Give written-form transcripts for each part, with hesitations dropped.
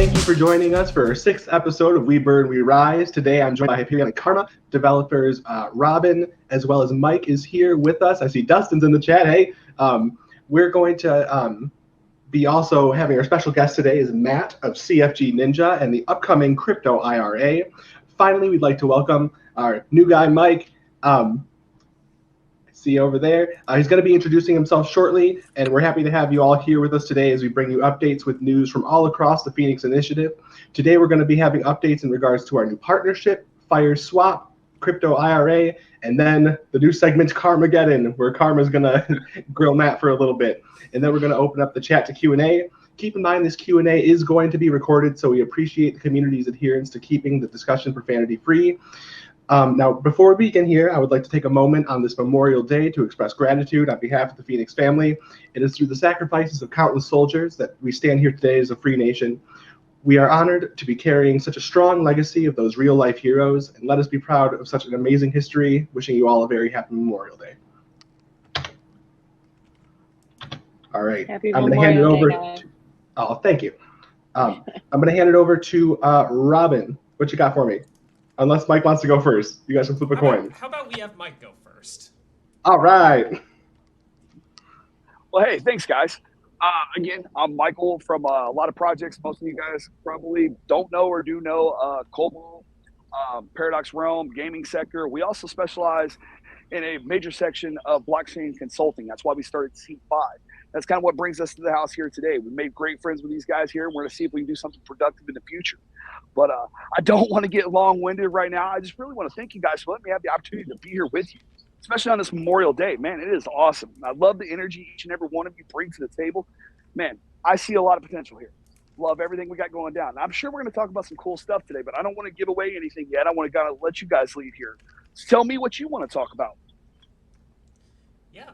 thank you for joining us for our 6th episode of We Burn, We Rise. Today I'm joined by Hyperion and Karma developers. Rxbbn, as well as Mike, is here with us. I see Dustin's in the chat. Hey, we're going to be also having our special guest today is Matt of CFG Ninja and the upcoming CryptoIRA. Finally, we'd like to welcome our new guy, Mike. See over there. He's going to be introducing himself shortly, and we're happy to have you all here with us today as we bring you updates with news from all across the Phoenix Initiative. Today, we're going to be having updates in regards to our new partnership, Fire Swap, CryptoIRA, and then the new segment, Karmageddon, where Karma's going to grill Matt for a little bit. And then we're going to open up the chat to Q&A. Keep in mind, this Q&A is going to be recorded, so we appreciate the community's adherence to keeping the discussion profanity-free. Now, before we begin here, I would like to take a moment on this Memorial Day to express gratitude on behalf of the Phoenix family. It is through the sacrifices of countless soldiers that we stand here today as a free nation. We are honored to be carrying such a strong legacy of those real-life heroes, and let us be proud of such an amazing history. Wishing you all a very happy Memorial Day. All right, Happy I'm going to hand it over. Day, Oh, thank you. I'm going to hand it over to Rxbbn. What you got for me? Unless Mike wants to go first. You guys can flip a coin. How about we have Mike go first? All right. Well, hey, thanks, guys. Again, I'm Michael from a lot of projects. Most of you guys probably don't know or do know Cobalt, Paradox Realm, gaming sector. We also specialize in a major section of blockchain consulting. That's why we started C5. That's kind of what brings us to the house here today. We made great friends with these guys here. We're going to see if we can do something productive in the future. But I don't want to get long-winded right now. I just really want to thank you guys for letting me have the opportunity to be here with you, especially on this Memorial Day. Man, it is awesome. I love the energy each and every one of you bring to the table. Man, I see a lot of potential here. Love everything we got going down. I'm sure we're going to talk about some cool stuff today, but I don't want to give away anything yet. I want to kind of let you guys lead here. So tell me what you want to talk about. Yeah.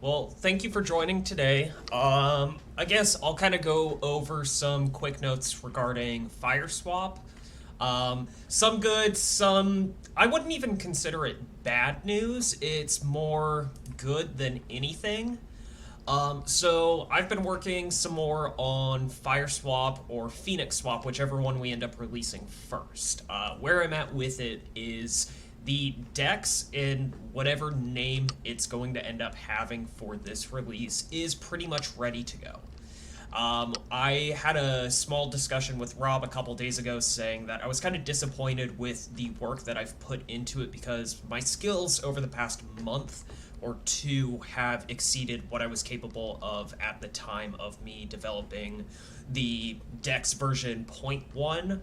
Well, thank you for joining today. I guess I'll kind of go over some quick notes regarding Fire Swap. Some good, some... I wouldn't even consider it bad news. It's more good than anything. So I've been working some more on Fire Swap or Phoenix Swap, whichever one we end up releasing first. Where I'm at with it is... the DEX and whatever name it's going to end up having for this release is pretty much ready to go. I had a small discussion with Rob a couple days ago saying that I was kind of disappointed with the work that I've put into it because my skills over the past month or two have exceeded what I was capable of at the time of me developing the DEX version 0.1.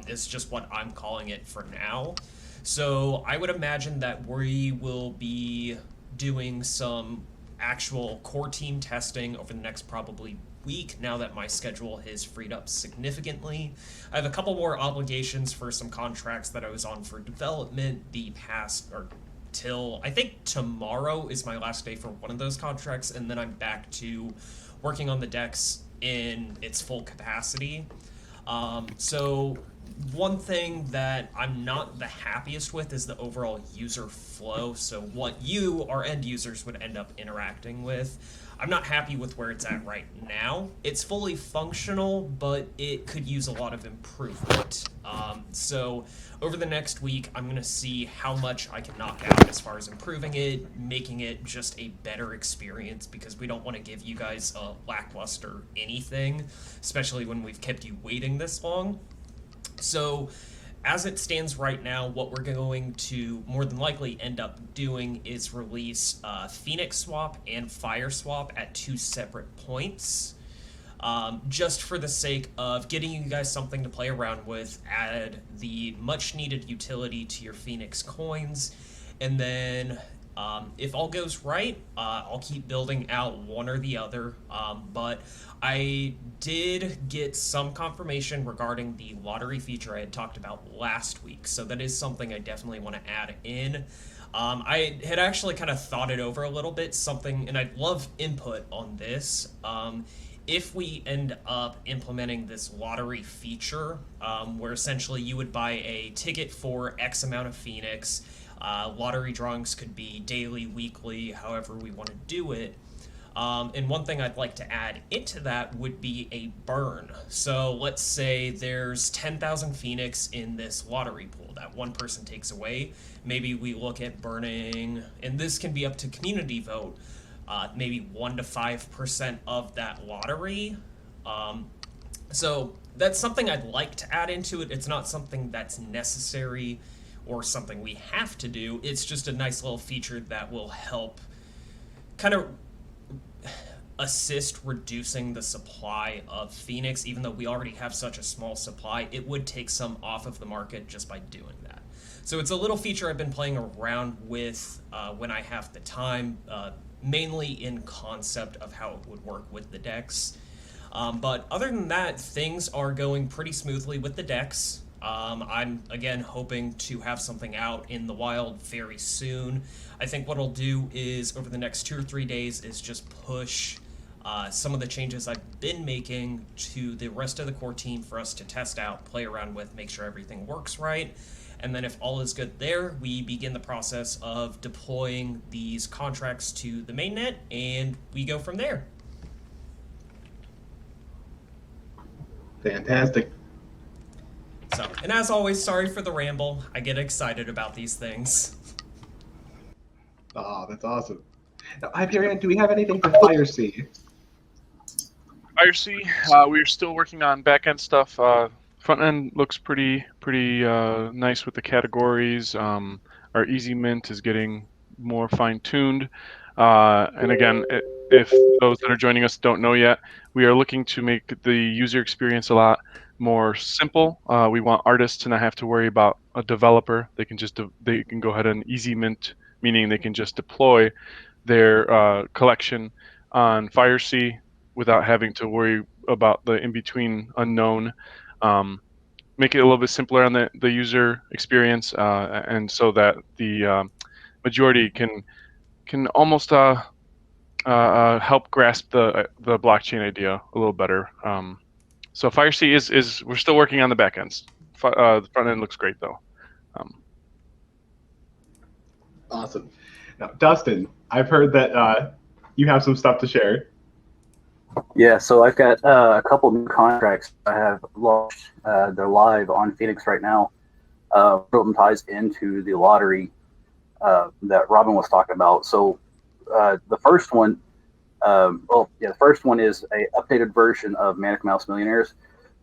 Is just what I'm calling it for now. So I would imagine that we will be doing some actual core team testing over the next probably week now that my schedule has freed up significantly. I have a couple more obligations for some contracts that I was on for development the past, or till, I think tomorrow is my last day for one of those contracts, and then I'm back to working on the DEX in its full capacity. So one thing that I'm not the happiest with is the overall user flow. So what you, our end users, would end up interacting with. I'm not happy with where it's at right now. It's fully functional, but it could use a lot of improvement. So over the next week, I'm going to see how much I can knock out as far as improving it, making it just a better experience, because we don't want to give you guys a lackluster anything, especially when we've kept you waiting this long. So, as it stands right now, what we're going to more than likely end up doing is release Phoenix Swap and Fire Swap at 2 separate points. Just for the sake of getting you guys something to play around with, add the much-needed utility to your Phoenix coins, and then if all goes right, I'll keep building out one or the other, but I did get some confirmation regarding the lottery feature I had talked about last week, so that is something I definitely want to add in. I had actually kind of thought it over a little bit, and I'd love input on this. If we end up implementing this lottery feature, where essentially you would buy a ticket for X amount of Phoenix, lottery drawings could be daily, weekly, however we want to do it. And one thing I'd like to add into that would be a burn. So let's say there's 10,000 Phoenix in this lottery pool that one person takes away. Maybe we look at burning, and this can be up to community vote, maybe 1 to 5% of that lottery. So that's something I'd like to add into it. It's not something that's necessary or something we have to do. It's just a nice little feature that will help kind of assist reducing the supply of Phoenix. Even though we already have such a small supply, it would take some off of the market just by doing that. So it's a little feature I've been playing around with when I have the time, mainly in concept of how it would work with the decks. But other than that, things are going pretty smoothly with the decks. I'm, again, hoping to have something out in the wild very soon. I think what I'll do is, over the next 2 or 3 days, is just push some of the changes I've been making to the rest of the core team for us to test out, play around with, make sure everything works right. And then if all is good there, we begin the process of deploying these contracts to the mainnet, and we go from there. Fantastic. So, and as always, sorry for the ramble. I get excited about these things. Oh, that's awesome. Now, Hyperion, do we have anything for FireC? FireC, we're still working on back-end stuff. Front end looks pretty nice with the categories. Our easy mint is getting more fine-tuned. And again, if those that are joining us don't know yet, we are looking to make the user experience a lot more simple. We want artists to not have to worry about a developer. They can go ahead and easy mint, meaning they can just deploy their collection on FireC without having to worry about the in-between unknown. Make it a little bit simpler on the user experience, and so that the majority can almost help grasp the blockchain idea a little better. So FireC is we're still working on the back ends. The front end looks great though. Awesome. Now, Dustin, I've heard that you have some stuff to share. Yeah, so I've got a couple new contracts I have launched. They're live on Phoenix right now. One of them ties into the lottery that Robin was talking about. So the first one, the first one is a updated version of Manic Mouse Millionaires.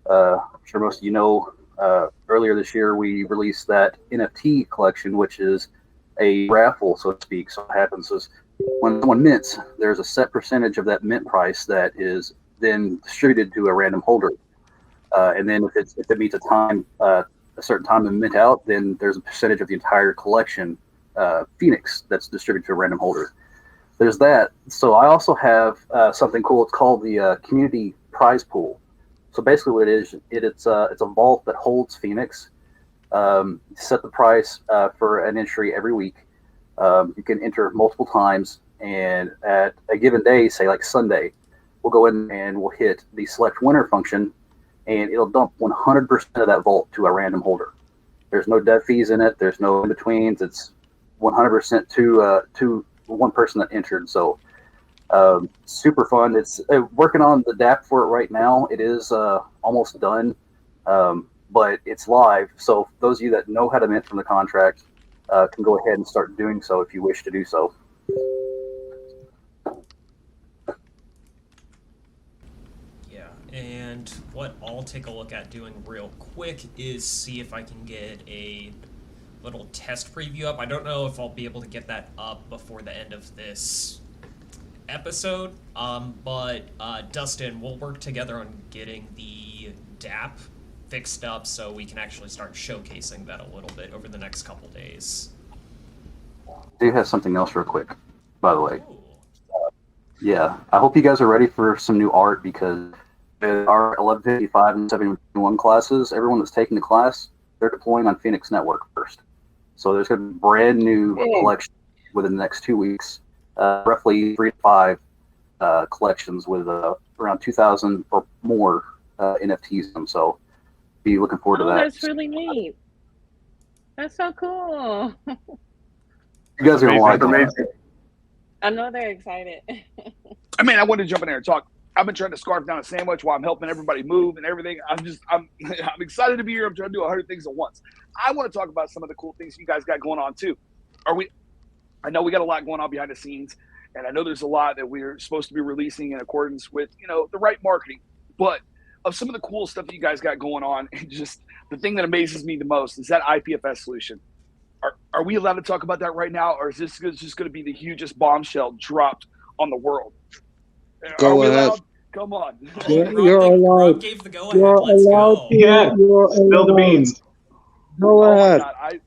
I'm sure most of you know, earlier this year we released that NFT collection, which is a raffle, so to speak. So what happens is when someone mints, there's a set percentage of that mint price that is then distributed to a random holder. And then if it meets a certain time to mint out, then there's a percentage of the entire collection, Phoenix, that's distributed to a random holder. There's that. So I also have something cool. It's called the community prize pool. So basically what it is, it's a vault that holds Phoenix. Set the price for an entry every week. You can enter multiple times, and at a given day, say like Sunday, we'll go in and we'll hit the select winner function, and it'll dump 100% of that vault to a random holder. There's no dev fees in it. There's no in-betweens. It's 100% to one person that entered. So super fun. It's working on the DApp for it right now. It is almost done, but it's live. So those of you that know how to mint from the contract can go ahead and start doing so if you wish to do so. Yeah, and what I'll take a look at doing real quick is see if I can get a little test preview up. I don't know if I'll be able to get that up before the end of this episode, but Dustin, we'll work together on getting the DApp fixed up so we can actually start showcasing that a little bit over the next couple days. I do have something else real quick, by the way. Ooh. Yeah, I hope you guys are ready for some new art, because our 1155 and 71 classes, everyone that's taking the class, they're deploying on Phoenix Network first. So there's going to be brand new collection within the next 2 weeks, roughly 3 to 5 collections with around 2,000 or more NFTs in them. So be looking forward to that. That's really neat. That's so cool. You guys are going to like it. I know they're excited. mean, I wanted to jump in there and talk. I've been trying to scarf down a sandwich while I'm helping everybody move and everything. I'm excited to be here. I'm trying to do 100 things at once. I want to talk about some of the cool things you guys got going on too. I know we got a lot going on behind the scenes, and I know there's a lot that we're supposed to be releasing in accordance with, the right marketing. But of some of the cool stuff that you guys got going on, and just the thing that amazes me the most is that IPFS solution. Are we allowed to talk about that right now, or is this just going to be the hugest bombshell dropped on the world? Go ahead. Allowed? Come on. You're Rob allowed. gave the go-ahead. You're Let's allowed go. to. Yeah, You're spill the allowed. beans. Go Oh my ahead. God,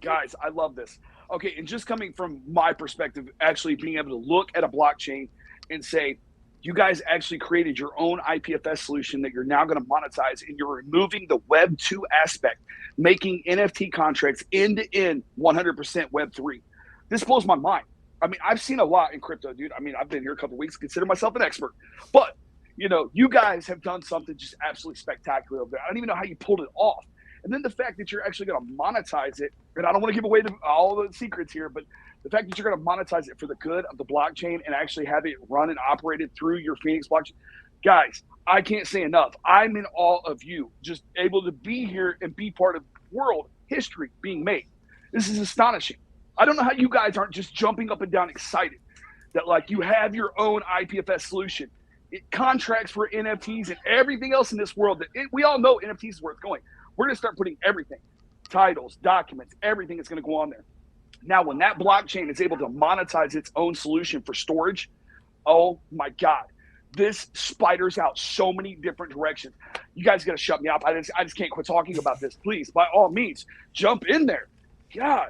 guys, I love this. Okay, and just coming from my perspective, actually being able to look at a blockchain and say, you guys actually created your own IPFS solution that you're now going to monetize, and you're removing the Web 2 aspect, making NFT contracts end-to-end 100% Web 3. This blows my mind. I mean, I've seen a lot in crypto, dude. I mean, I've been here a couple of weeks, consider myself an expert. But, you guys have done something just absolutely spectacular over there. I don't even know how you pulled it off. And then the fact that you're actually going to monetize it, and I don't want to give away all the secrets here, but the fact that you're going to monetize it for the good of the blockchain and actually have it run and operated through your Phoenix blockchain. Guys, I can't say enough. I'm in awe of you, just able to be here and be part of world history being made. This is astonishing. I don't know how you guys aren't just jumping up and down excited that you have your own IPFS solution. It contracts for NFTs and everything else in this world. We all know NFTs is where it's going. We're going to start putting everything, titles, documents, everything is going to go on there. Now, when that blockchain is able to monetize its own solution for storage, oh my God, this spiders out so many different directions. You guys got to shut me up. I just can't quit talking about this. Please, by all means, jump in there. God.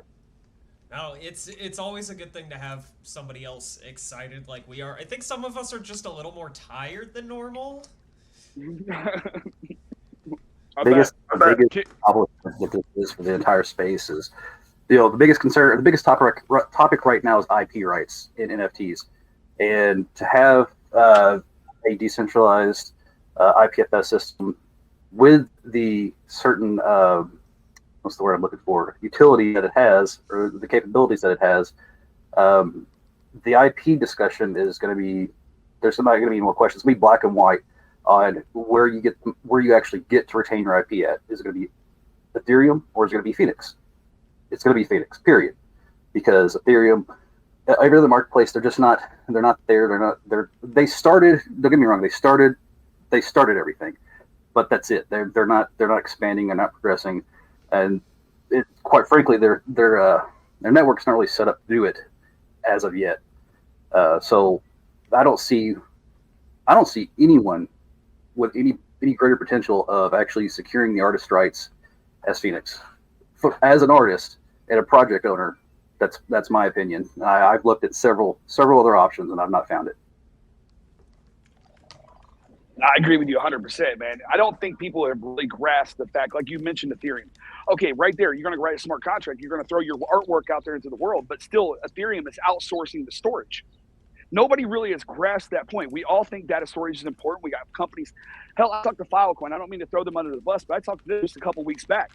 No, it's always a good thing to have somebody else excited like we are. I think some of us are just a little more tired than normal. biggest accomplishment that this is for the entire space is, the biggest concern, the biggest topic right now is IP rights in NFTs, and to have a decentralized IPFS system with the certain what's the word I'm looking for, utility that it has, or the capabilities that it has, the IP discussion is going to be, there's not going to be more questions. It's going to be black and white on where you actually get to retain your IP at. Is it going to be Ethereum or is it going to be Phoenix? It's going to be Phoenix, period. Because Ethereum, every other marketplace, they're not there. They started, don't get me wrong, they started everything, but that's it. They're not expanding, they're not progressing. And quite frankly, their network's not really set up to do it as of yet. So I don't see anyone with any greater potential of actually securing the artist rights as Phoenix. As an artist and a project owner, that's my opinion. I've looked at several other options and I've not found it. I agree with you 100%, man. I don't think people have really grasped the fact, like you mentioned Ethereum. Okay, right there, you're going to write a smart contract. You're going to throw your artwork out there into the world, but still Ethereum is outsourcing the storage. Nobody really has grasped that point. We all think data storage is important. We got companies. Hell, I talked to Filecoin. I don't mean to throw them under the bus, but I talked to them just a couple weeks back.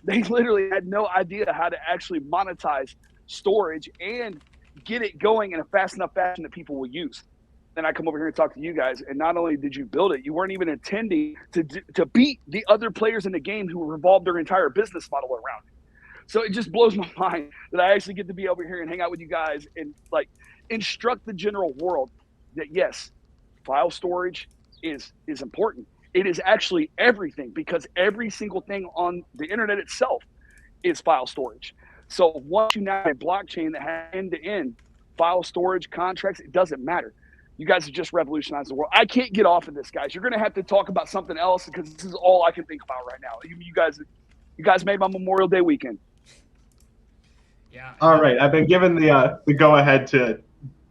They literally had no idea how to actually monetize storage and get it going in a fast enough fashion that people will use. Then I come over here and talk to you guys, and not only did you build it, you weren't even intending to beat the other players in the game who revolved their entire business model around it. So it just blows my mind that I actually get to be over here and hang out with you guys and instruct the general world that yes, file storage is important. It is actually everything, because every single thing on the internet itself is file storage. So once you now have a blockchain that has end-to-end file storage contracts, it doesn't matter. You guys have just revolutionized the world. I can't get off of this, guys. You're going to have to talk about something else because this is all I can think about right now. You guys made my Memorial Day weekend. Yeah. All right. I've been given the go-ahead to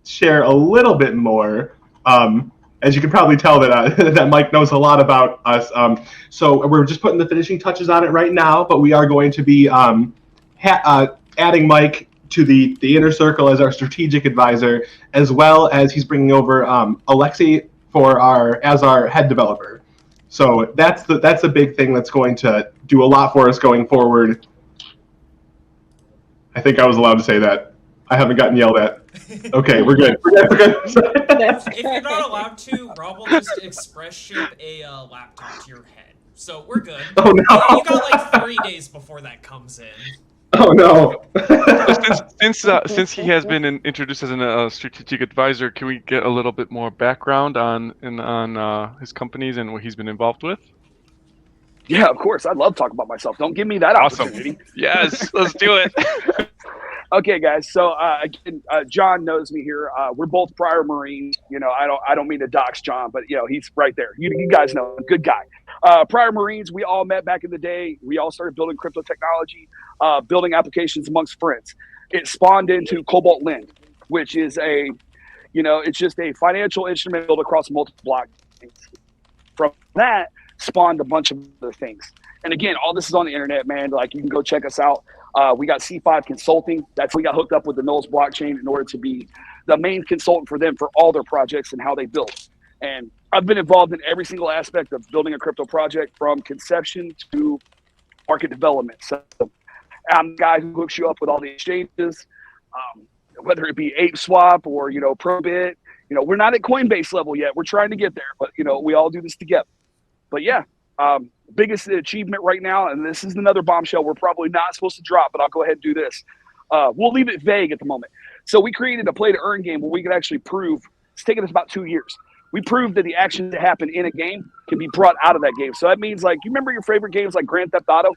share a little bit more. As you can probably tell that that Mike knows a lot about us. So we're just putting the finishing touches on it right now, but we are going to be adding Mike to the inner circle as our strategic advisor, as well as he's bringing over Alexei as our head developer. So that's a big thing that's going to do a lot for us going forward. I think I was allowed to say that. I haven't gotten yelled at. Okay, we're good. We're good. If you're not allowed to, Rob will just express ship a laptop to your head. So we're good. Oh, no. You got like 3 days before that comes in. Oh no! Since he has been introduced as a strategic advisor, can we get a little bit more background on his companies and what he's been involved with? Yeah, of course. I'd love to talk about myself. Don't give me that opportunity. Awesome. Yes, let's do it. Okay, guys. So again, John knows me here. We're both prior Marines. You know, I don't mean to dox John, but you know, he's right there. You guys know him. Good guy. Prior Marines. We all met back in the day. We all started building crypto technology, building applications amongst friends. It spawned into Cobalt Lend, which is it's just a financial instrument built across multiple blockchains. From that spawned a bunch of other things. And again, all this is on the internet, man. Like, you can go check us out. We got C5 Consulting. We got hooked up with the Knowles blockchain in order to be the main consultant for them for all their projects and how they build. And I've been involved in every single aspect of building a crypto project, from conception to market development. So I'm the guy who hooks you up with all the exchanges, whether it be ApeSwap or, Probit. We're not at Coinbase level yet. We're trying to get there, but, we all do this together. But yeah, biggest achievement right now, and this is another bombshell we're probably not supposed to drop, but I'll go ahead and do this. We'll leave it vague at the moment. So we created a play-to-earn game where we could actually prove, it's taken us about 2 years. We proved that the actions that happen in a game can be brought out of that game. So that means, like, you remember your favorite games like Grand Theft Auto?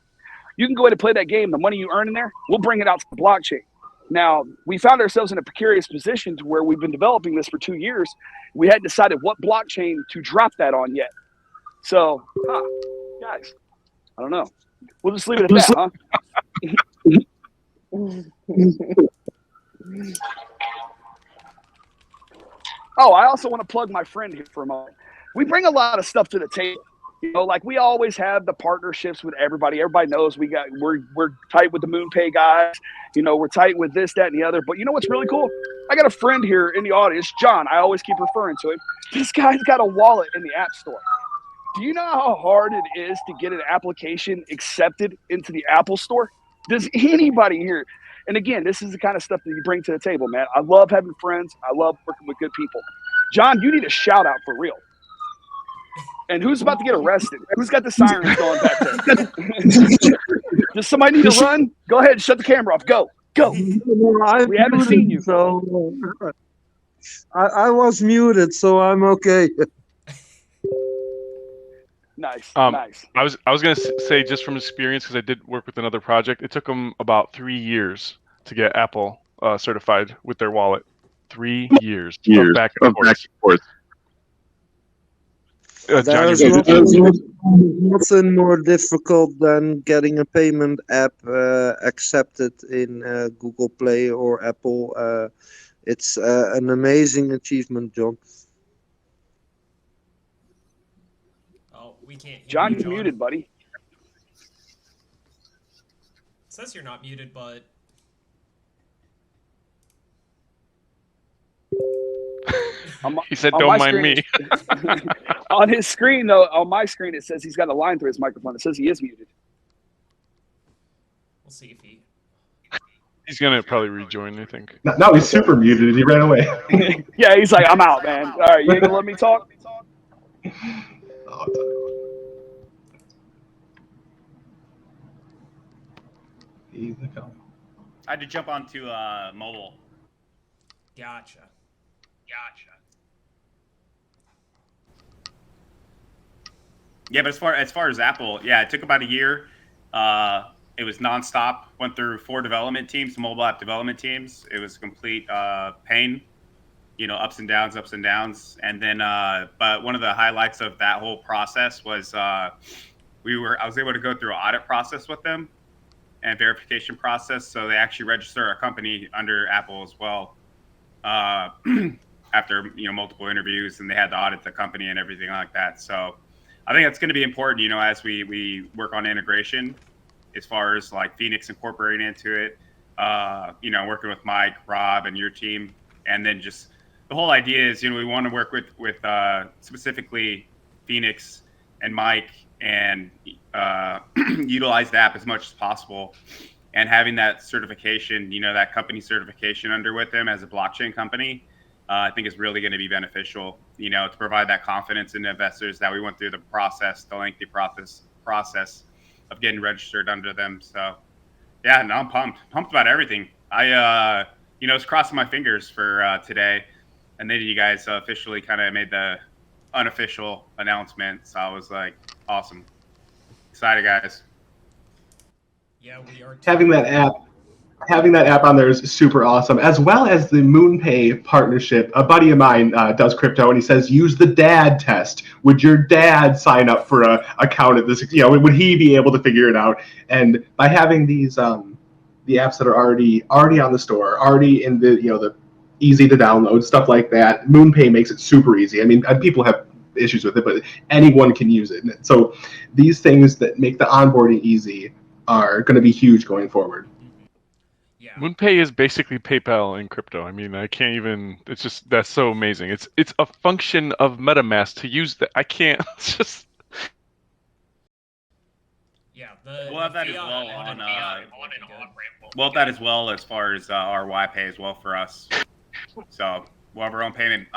You can go ahead and play that game. The money you earn in there, we'll bring it out to the blockchain. Now, we found ourselves in a precarious position to where we've been developing this for 2 years. We hadn't decided what blockchain to drop that on yet. So, guys, I don't know. We'll just leave it at that, huh? Oh, I also want to plug my friend here for a moment. We bring a lot of stuff to the table. Like, we always have the partnerships with everybody. Everybody knows we're tight with the MoonPay guys. We're tight with this, that, and the other. But you know what's really cool? I got a friend here in the audience, John. I always keep referring to him. This guy's got a wallet in the App Store. Do you know how hard it is to get an application accepted into the Apple Store? Does anybody here? And again, this is the kind of stuff that you bring to the table, man. I love having friends. I love working with good people. John, you need a shout out for real. And who's about to get arrested? Who's got the sirens going back there? Does somebody need to run? Go ahead, shut the camera off. Go. We haven't seen you. So I was muted, so I'm okay. Nice. I was gonna say, just from experience, because I did work with another project, it took them about 3 years to get Apple certified with their wallet. 3 years of back and forth. There's nothing more difficult than getting a payment app accepted in Google Play or Apple. It's an amazing achievement, John. We can't hear John, you, you're muted, buddy. It says you're not muted, but... He said, "Don't mind me." On his screen, though, on my screen, it says he's got a line through his microphone. It says he is muted. We'll see if he... He's going to probably rejoin, I think. Now he's super muted and he ran away. Yeah, he's like, I'm out, man. All right, you ain't going to let me talk? I had to jump onto mobile. Gotcha. Yeah, but as far as Apple, yeah, it took about a year. It was nonstop. Went through 4 development teams, mobile app development teams. It was complete pain. Ups and downs. And then, but one of the highlights of that whole process was I was able to go through an audit process with them and verification process. So they actually register a company under Apple as well. After multiple interviews, and they had to audit the company and everything like that. So I think that's going to be important, as we work on integration, as far as like Phoenix incorporating into it. Working with Mike, Rob, and your team, and then just the whole idea is we want to work with specifically Phoenix and Mike, and utilize the app as much as possible. and having that certification, that company certification under with them as a blockchain company, I think is really going to be beneficial, to provide that confidence in investors that we went through the lengthy process of getting registered under them. So yeah, no, I'm pumped about everything. I, was crossing my fingers for today, and then you guys officially kind of made the unofficial announcement. So I was like, awesome. Excited, guys. Yeah, we are. Having that app on there is super awesome, as well as the MoonPay partnership. A buddy of mine does crypto, and he says, use the dad test. Would your dad sign up for a account at this? Would he be able to figure it out? And by having these the apps that are already on the store, already in the easy to download, stuff like that, MoonPay makes it super easy. I mean, people have issues with it, but anyone can use it. So these things that make the onboarding easy are going to be huge going forward. Yeah. MoonPay is basically PayPal in crypto. I mean, I can't even. It's just, that's so amazing. It's a function of MetaMask to use that. I can't just. Yeah, we'll have that as well on we'll have that as well as far as our YPay as well for us. So we'll have our own payment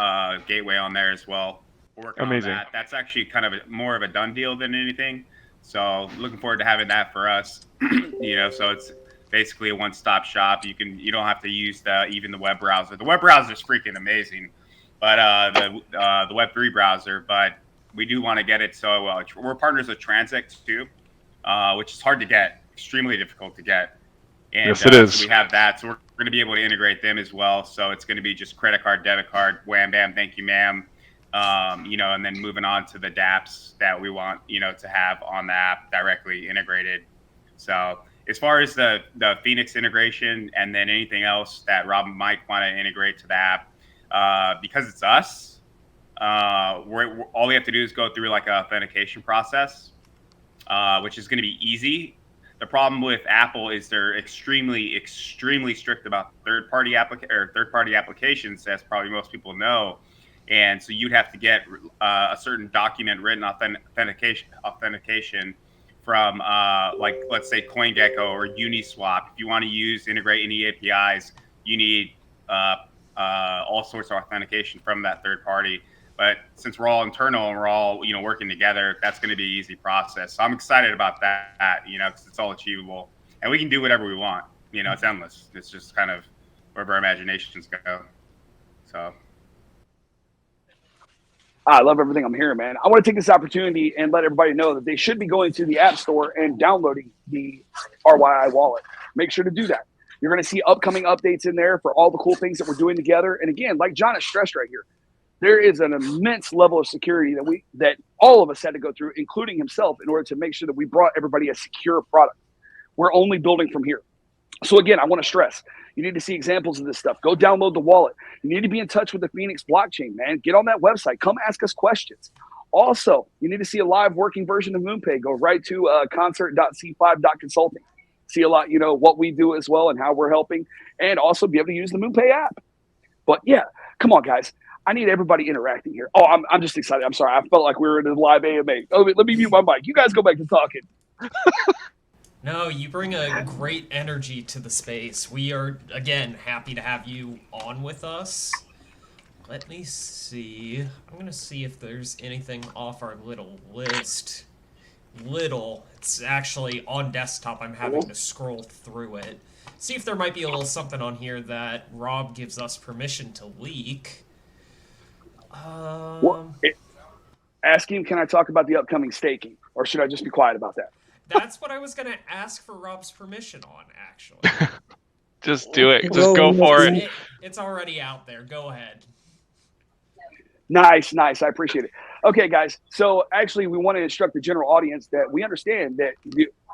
gateway on there as well. We're working Amazing. on that. That's actually kind of more of a done deal than anything. So looking forward to having that for us. So it's basically a one-stop shop. You don't have to use even the web browser. The web browser is freaking amazing, but the Web3 browser. But we do want to get it. So we're partners with Transit too, which is hard to get, extremely difficult to get. And, yes, it is. So we have that. So we're going to be able to integrate them as well. So it's going to be just credit card, debit card, wham, bam, thank you, ma'am. And then moving on to the dApps that we want, to have on the app directly integrated. So as far as the Phoenix integration and then anything else that Rob might want to integrate to the app, because it's us, all we have to do is go through like an authentication process, which is going to be easy. The problem with Apple is they're extremely, extremely strict about third-party applications, as probably most people know. And so you'd have to get a certain document written authentication from, let's say CoinGecko or Uniswap. If you want to integrate any APIs, you need all sorts of authentication from that third party. But since we're all internal and we're all working together, that's going to be an easy process. So I'm excited about that, because it's all achievable, and we can do whatever we want. It's endless. It's just kind of wherever our imaginations go. So. I love everything I'm hearing, man. I want to take this opportunity and let everybody know that they should be going to the App Store and downloading the RYI wallet. Make sure to do that. You're going to see upcoming updates in there for all the cool things that we're doing together. And again, like John has stressed right here, there is an immense level of security that all of us had to go through, including himself, in order to make sure that we brought everybody a secure product. We're only building from here. So again, I want to stress, you need to see examples of this stuff. Go download the wallet. You need to be in touch with the Phoenix blockchain, man. Get on that website. Come ask us questions. Also, you need to see a live working version of MoonPay. Go right to concert.c5.consulting. See a lot, what we do as well and how we're helping, and also be able to use the MoonPay app. But yeah, come on, guys. I need everybody interacting here. Oh, I'm just excited. I'm sorry. I felt like we were in a live AMA. Oh, let me mute my mic. You guys go back to talking. No, you bring a great energy to the space. We are, again, happy to have you on with us. Let me see. I'm going to see if there's anything off our little list. It's actually on desktop. I'm having to scroll through it. See if there might be a little something on here that Rob gives us permission to leak. Ask him, can I talk about the upcoming staking? Or should I just be quiet about that? That's what I was going to ask for Rob's permission on, actually. Just do it. Just go for it. It's already out there. Go ahead. Nice. I appreciate it. Okay, guys. So actually, we want to instruct the general audience that we understand that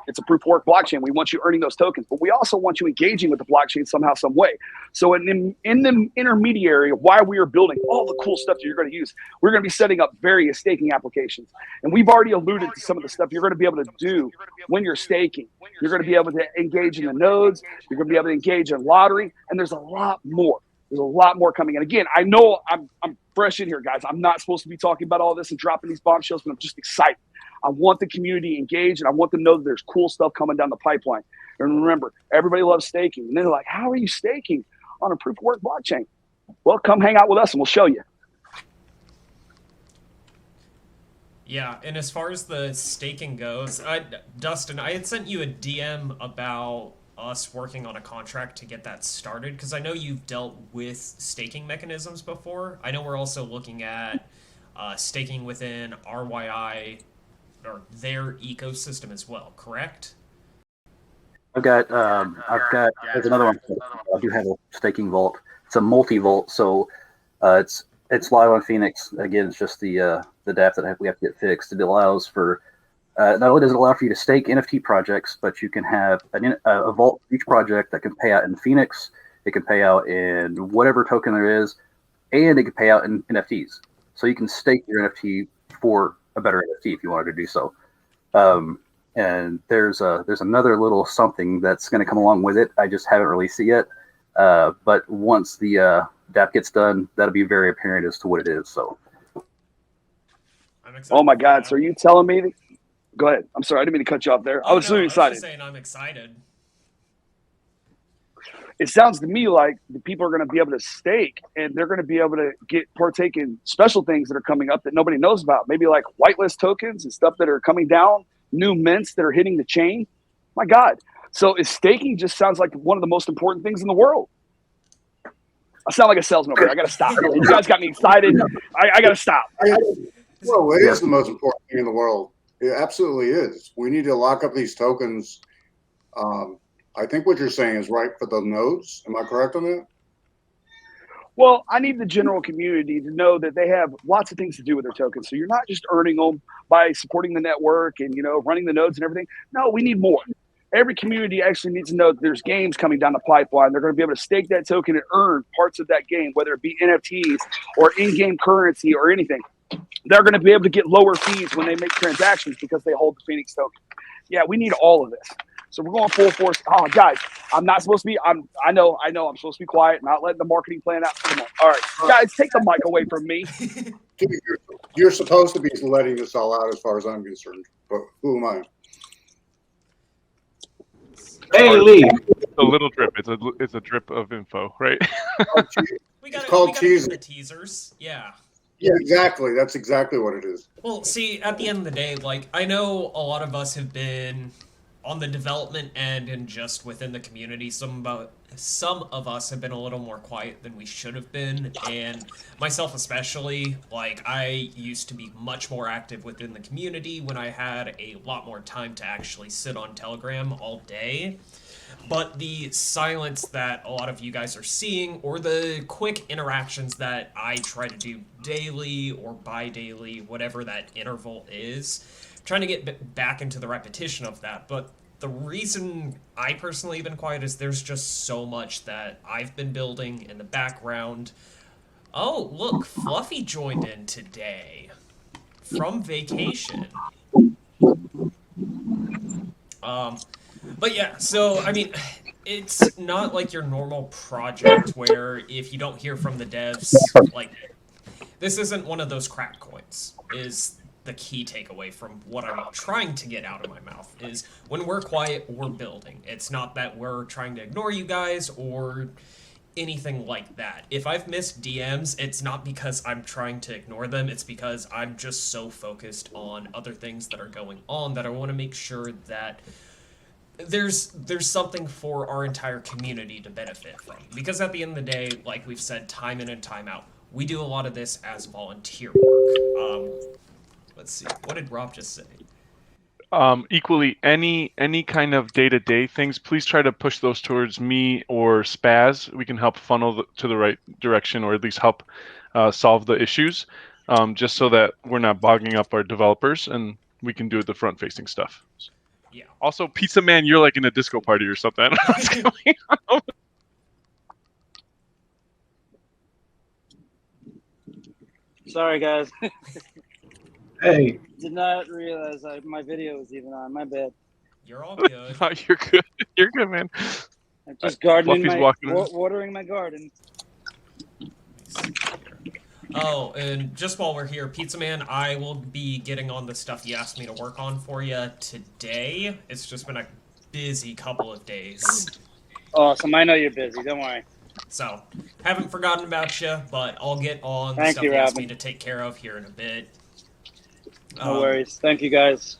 it's a proof of work blockchain. We want you earning those tokens, but we also want you engaging with the blockchain somehow, some way. So in the intermediary of why we are building all the cool stuff that you're going to use, we're going to be setting up various staking applications. And we've already alluded to some of the stuff you're going to be able to do when you're staking. You're going to be able to engage in the nodes. You're going to be able to engage in lottery. And there's a lot more. There's a lot more coming. And again, I know I'm fresh in here, guys. I'm not supposed to be talking about all this and dropping these bombshells, but I'm just excited. I want the community engaged, and I want them to know that there's cool stuff coming down the pipeline. And remember, everybody loves staking. And they're like, how are you staking on a proof of work blockchain? Well, come hang out with us and we'll show you. Yeah, and as far as the staking goes, Dustin, I had sent you a DM about us working on a contract to get that started, because I know you've dealt with staking mechanisms before. I know we're also looking at staking within RYI or their ecosystem as well, correct? There's another one. I do have a staking vault. It's a multi-vault, so it's live on Phoenix. Again, it's just the DApp that we have to get fixed. It allows for not only does it allow for you to stake NFT projects, but you can have a vault for each project that can pay out in Phoenix. It can pay out in whatever token there is, and it can pay out in NFTs. So you can stake your NFT for a better NFT if you wanted to do so. And there's another little something that's going to come along with it. I just haven't released it yet. But once the DApp gets done, that'll be very apparent as to what it is. So. Oh my God! So are you telling me? Go ahead. I'm sorry, I didn't mean to cut you off there. I was really excited. I was just saying I'm excited. It sounds to me like the people are going to be able to stake, and they're going to be able to partake in special things that are coming up that nobody knows about. Maybe like whitelist tokens and stuff that are coming down, new mints that are hitting the chain. My God! So staking just sounds like one of the most important things in the world. I sound like a salesman. I got to stop. You guys got me excited. I got to stop. Well, it is the most important thing in the world. It absolutely is. We need to lock up these tokens. I think what you're saying is right for the nodes. Am I correct on that? Well, I need the general community to know that they have lots of things to do with their tokens. So you're not just earning them by supporting the network and, running the nodes and everything. No, we need more. Every community actually needs to know that there's games coming down the pipeline. They're going to be able to stake that token and earn parts of that game, whether it be NFTs or in-game currency or anything. They're going to be able to get lower fees when they make transactions because they hold the Phoenix token. Yeah, we need all of this. So we're going full force. Oh, guys, I'm not supposed to be. I know. I'm supposed to be quiet, not letting the marketing plan out. Come on. All right, guys, take the mic away from me. You're supposed to be letting this all out, as far as I'm concerned. But who am I? Hey, Lee. A little drip. It's a drip of info, right? It's called teasing. The teasers. Yeah. Yeah, exactly. That's exactly what it is. Well, see, at the end of the day, I know a lot of us have been on the development end and just within the community. Some of us have been a little more quiet than we should have been, and myself especially. I used to be much more active within the community when I had a lot more time to actually sit on Telegram all day. But the silence that a lot of you guys are seeing, or the quick interactions that I try to do daily or bi-daily, whatever that interval is, trying to get back into the repetition of that. But the reason I personally have been quiet is there's just so much that I've been building in the background. Oh, look, Fluffy joined in today from vacation. But yeah, so, I mean, it's not like your normal project where if you don't hear from the devs, this isn't one of those crack coins, is the key takeaway from what I'm trying to get out of my mouth, is when we're quiet, we're building. It's not that we're trying to ignore you guys or anything like that. If I've missed DMs, it's not because I'm trying to ignore them, it's because I'm just so focused on other things that are going on that I want to make sure that there's something for our entire community to benefit from. Because at the end of the day, like we've said time in and time out, we do a lot of this as volunteer work. Let's see, what did Rob just say? Equally, any kind of day-to-day things, please try to push those towards me or Spaz. We can help funnel to the right direction, or at least help solve the issues, just so that we're not bogging up our developers and we can do the front-facing stuff. Yeah. Also, Pizza Man, you're like in a disco party or something. I don't know what's going on. Sorry, guys. Hey. Did not realize my video was even on. My bad. You're all good. No, you're good. You're good, man. I'm just gardening Fluffy's watering my garden. Oh, and just while we're here, Pizza Man, I will be getting on the stuff you asked me to work on for you today. It's just been a busy couple of days. Awesome. I know you're busy. Don't worry. So, haven't forgotten about you, but I'll get on the Thank stuff you, you asked Robin. me to take care of here in a bit. No worries. Thank you, guys.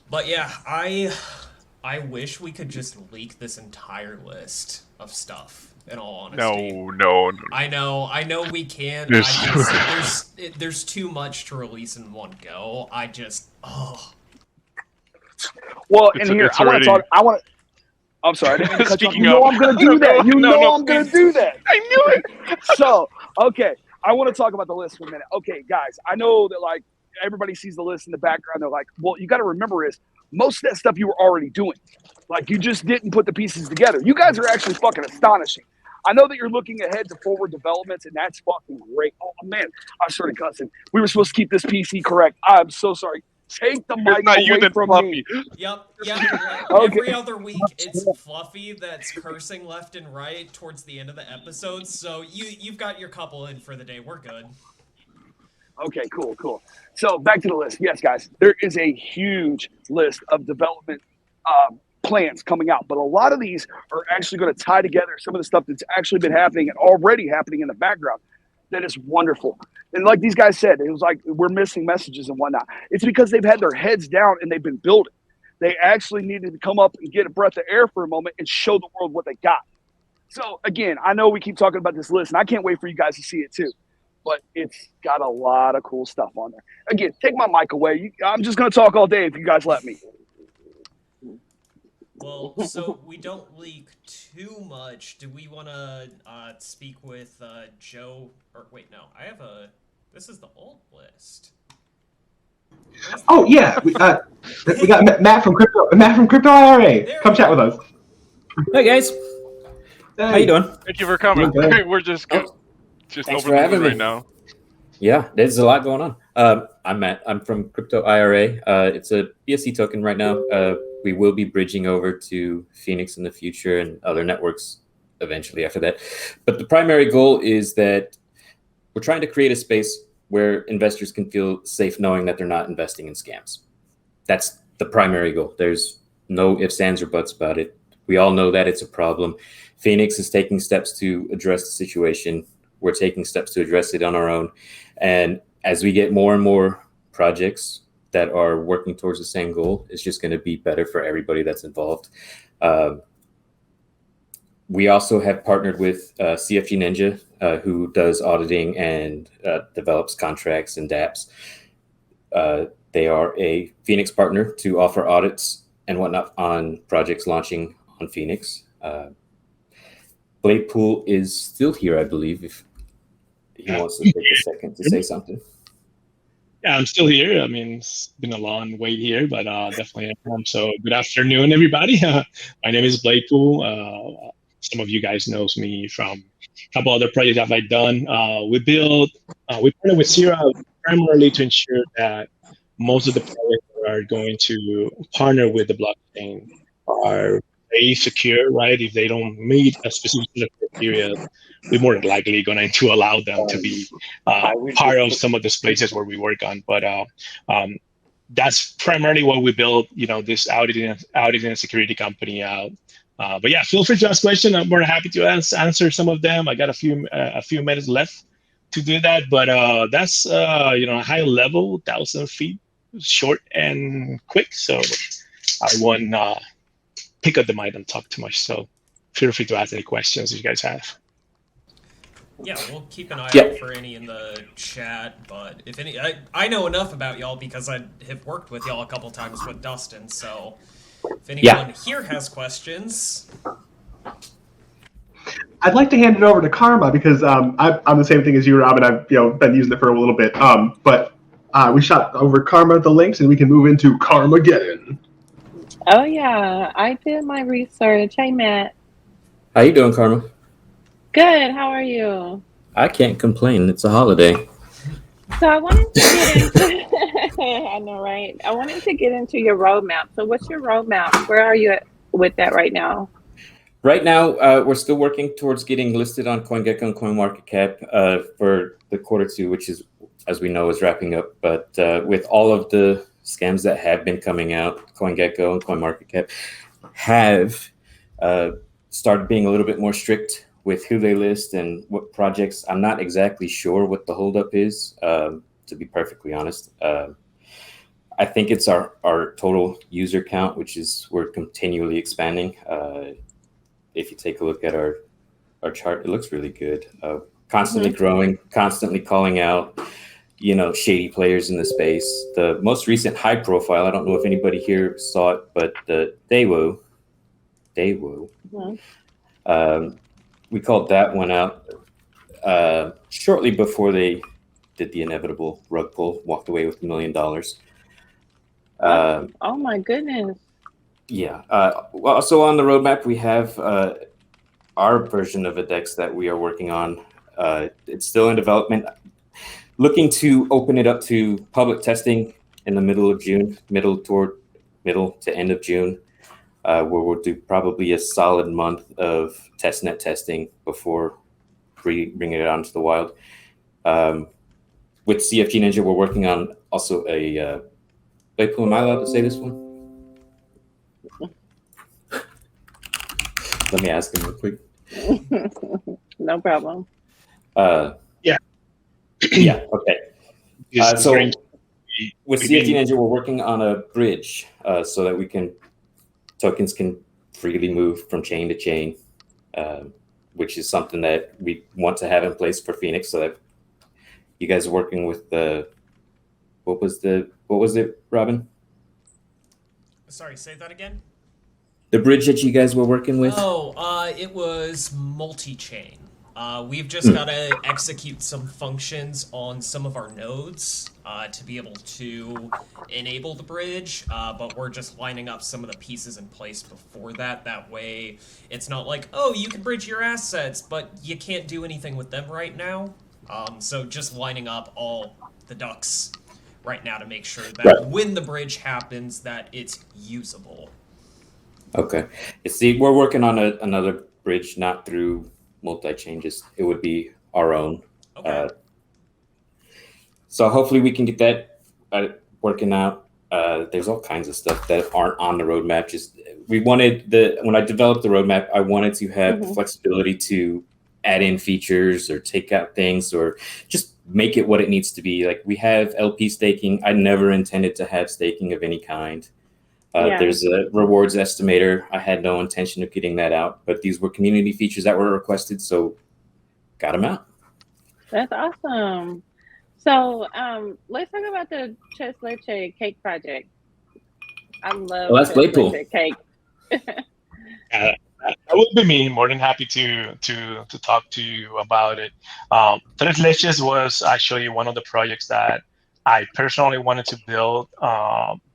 But yeah, I wish we could just leak this entire list of stuff, in all honesty. No. I know we can't. There's too much to release in one go. Well, in here, I want to talk. I'm sorry, I didn't mean to cut you off. You know I'm going to do that. You know I'm going to do that. I knew it. So, okay, I want to talk about the list for a minute. Okay, guys, I know that like everybody sees the list in the background. They're like, well, you got to remember is most of that stuff you were already doing. Like you just didn't put the pieces together. You guys are actually fucking astonishing. I know that you're looking ahead to forward developments, and that's fucking great. Oh man, I started cussing. We were supposed to keep this PC correct. I'm so sorry. Take the mic away from me. Yep. Okay. Every other week, it's Fluffy that's cursing left and right towards the end of the episode. So you've got your couple in for the day. We're good. Okay, cool. So back to the list. Yes, guys, there is a huge list of development plans coming out, but a lot of these are actually going to tie together some of the stuff that's actually been happening and already happening in the background. That is wonderful. And like these guys said, it was like we're missing messages and whatnot. It's because they've had their heads down and they've been building. They actually needed to come up and get a breath of air for a moment and show the world what they got. So again, I know we keep talking about this list, and I can't wait for you guys to see it too. But it's got a lot of cool stuff on there. Again, take my mic away. I'm just going to talk all day if you guys let me. Well, so we don't leak too much. Do we want to speak with Joe? Or wait, no. This is the old list. Oh yeah, we got Matt from CryptoIRA. Come chat with us. Hey guys, how you doing? Thank you for coming. We're just Thanks over for having the moon me. right now. Yeah, there's a lot going on. I'm Matt. I'm from CryptoIRA. It's a BSC token right now. We will be bridging over to Phoenix in the future and other networks eventually after that. But the primary goal is that we're trying to create a space where investors can feel safe knowing that they're not investing in scams. That's the primary goal. There's no ifs, ands, or buts about it. We all know that it's a problem. Phoenix is taking steps to address the situation. We're taking steps to address it on our own. And as we get more and more projects that are working towards the same goal, it's just going to be better for everybody that's involved. We also have partnered with CFG Ninja, who does auditing and develops contracts and dApps. They are a Phoenix partner to offer audits and whatnot on projects launching on Phoenix. Bladepool is still here, I believe, if he wants to take a second to say something. Yeah, I'm still here. I mean, it's been a long wait here, but definitely am. So good afternoon, everybody. My name is Bladepool. Some of you guys knows me from a couple other projects that I've done. We partner with Sierra primarily to ensure that most of the projects that are going to partner with the blockchain are very secure, right? If they don't meet a specific criteria, we're more likely going to allow them to be part of some of the spaces where we work on. But that's primarily what we build, this auditing and security company out. But yeah, feel free to ask questions. I'm more than happy to answer some of them. I got a few minutes left to do that, but that's high level, 1,000 feet, short and quick. So I won't pick up the mic and talk too much. So feel free to ask any questions you guys have. Yeah, we'll keep an eye out for any in the chat, but if any, I know enough about y'all because I have worked with y'all a couple times with Dustin, so if anyone here has questions. I'd like to hand it over to Karma because I'm the same thing as you, Rob, and I've been using it for a little bit. But we shot over Karma the links, and we can move into Karmageddon. Oh yeah, I did my research. Hey Matt. How you doing, Karma? Good. How are you? I can't complain. It's a holiday. So I wanted to get into. I know, right? I wanted to get into your roadmap. So what's your roadmap? Where are you at with that right now? Right now, we're still working towards getting listed on CoinGecko and CoinMarketCap for the Q2, which is, as we know, is wrapping up. But with all of the scams that have been coming out, CoinGecko and CoinMarketCap have started being a little bit more strict with who they list and what projects. I'm not exactly sure what the holdup is, to be perfectly honest. I think it's our total user count, which is we're continually expanding. If you take a look at our chart, it looks really good. Constantly growing, constantly calling out, shady players in the space. The most recent high profile, I don't know if anybody here saw it, but the Daewoo, we called that one out shortly before they did the inevitable rug pull, walked away with $1 million. Oh my goodness. Yeah. Well, so on the roadmap, we have our version of a DEX that we are working on. It's still in development. Looking to open it up to public testing in the middle of June, middle to end of June, where we'll do probably a solid month of testnet testing before bringing it out into the wild. With CFG Ninja, we're working on also a Bladepool. Am I allowed to say this one? Let me ask him real quick. No problem. Yeah. Yeah. Okay. So with CFG Ninja, we're working on a bridge so that tokens can freely move from chain to chain, which is something that we want to have in place for Phoenix. So that you guys are working with what was it, Robin? Sorry, say that again. The bridge that you guys were working with? Oh, it was multi-chain. We've just got to execute some functions on some of our nodes to be able to enable the bridge, but we're just lining up some of the pieces in place before that. That way, it's not like, oh, you can bridge your assets, but you can't do anything with them right now. So just lining up all the ducks right now to make sure that when the bridge happens, that it's usable. Okay. See, we're working on another bridge, not through multi-chain, just it would be our own. Okay. So hopefully we can get that working out. There's all kinds of stuff that aren't on the roadmap. Just when I developed the roadmap, I wanted to have flexibility to add in features or take out things or just make it what it needs to be. Like we have LP staking. I never intended to have staking of any kind. There's a rewards estimator. I had no intention of getting that out, but these were community features that were requested, so got them out. That's awesome. So let's talk about the Tres Leche cake project. I love that's Bladepool cake. That would be me. More than happy to talk to you about it. Tres Leches was actually one of the projects that I personally wanted to build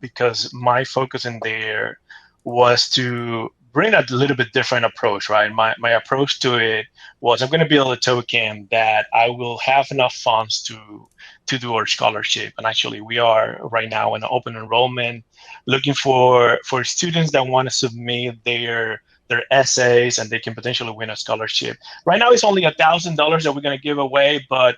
because my focus in there was to bring a little bit different approach, right? My approach to it was I'm going to build a token that I will have enough funds to do our scholarship. And actually, we are right now in open enrollment looking for students that want to submit their essays and they can potentially win a scholarship. Right now, it's only $1,000 that we're going to give away, but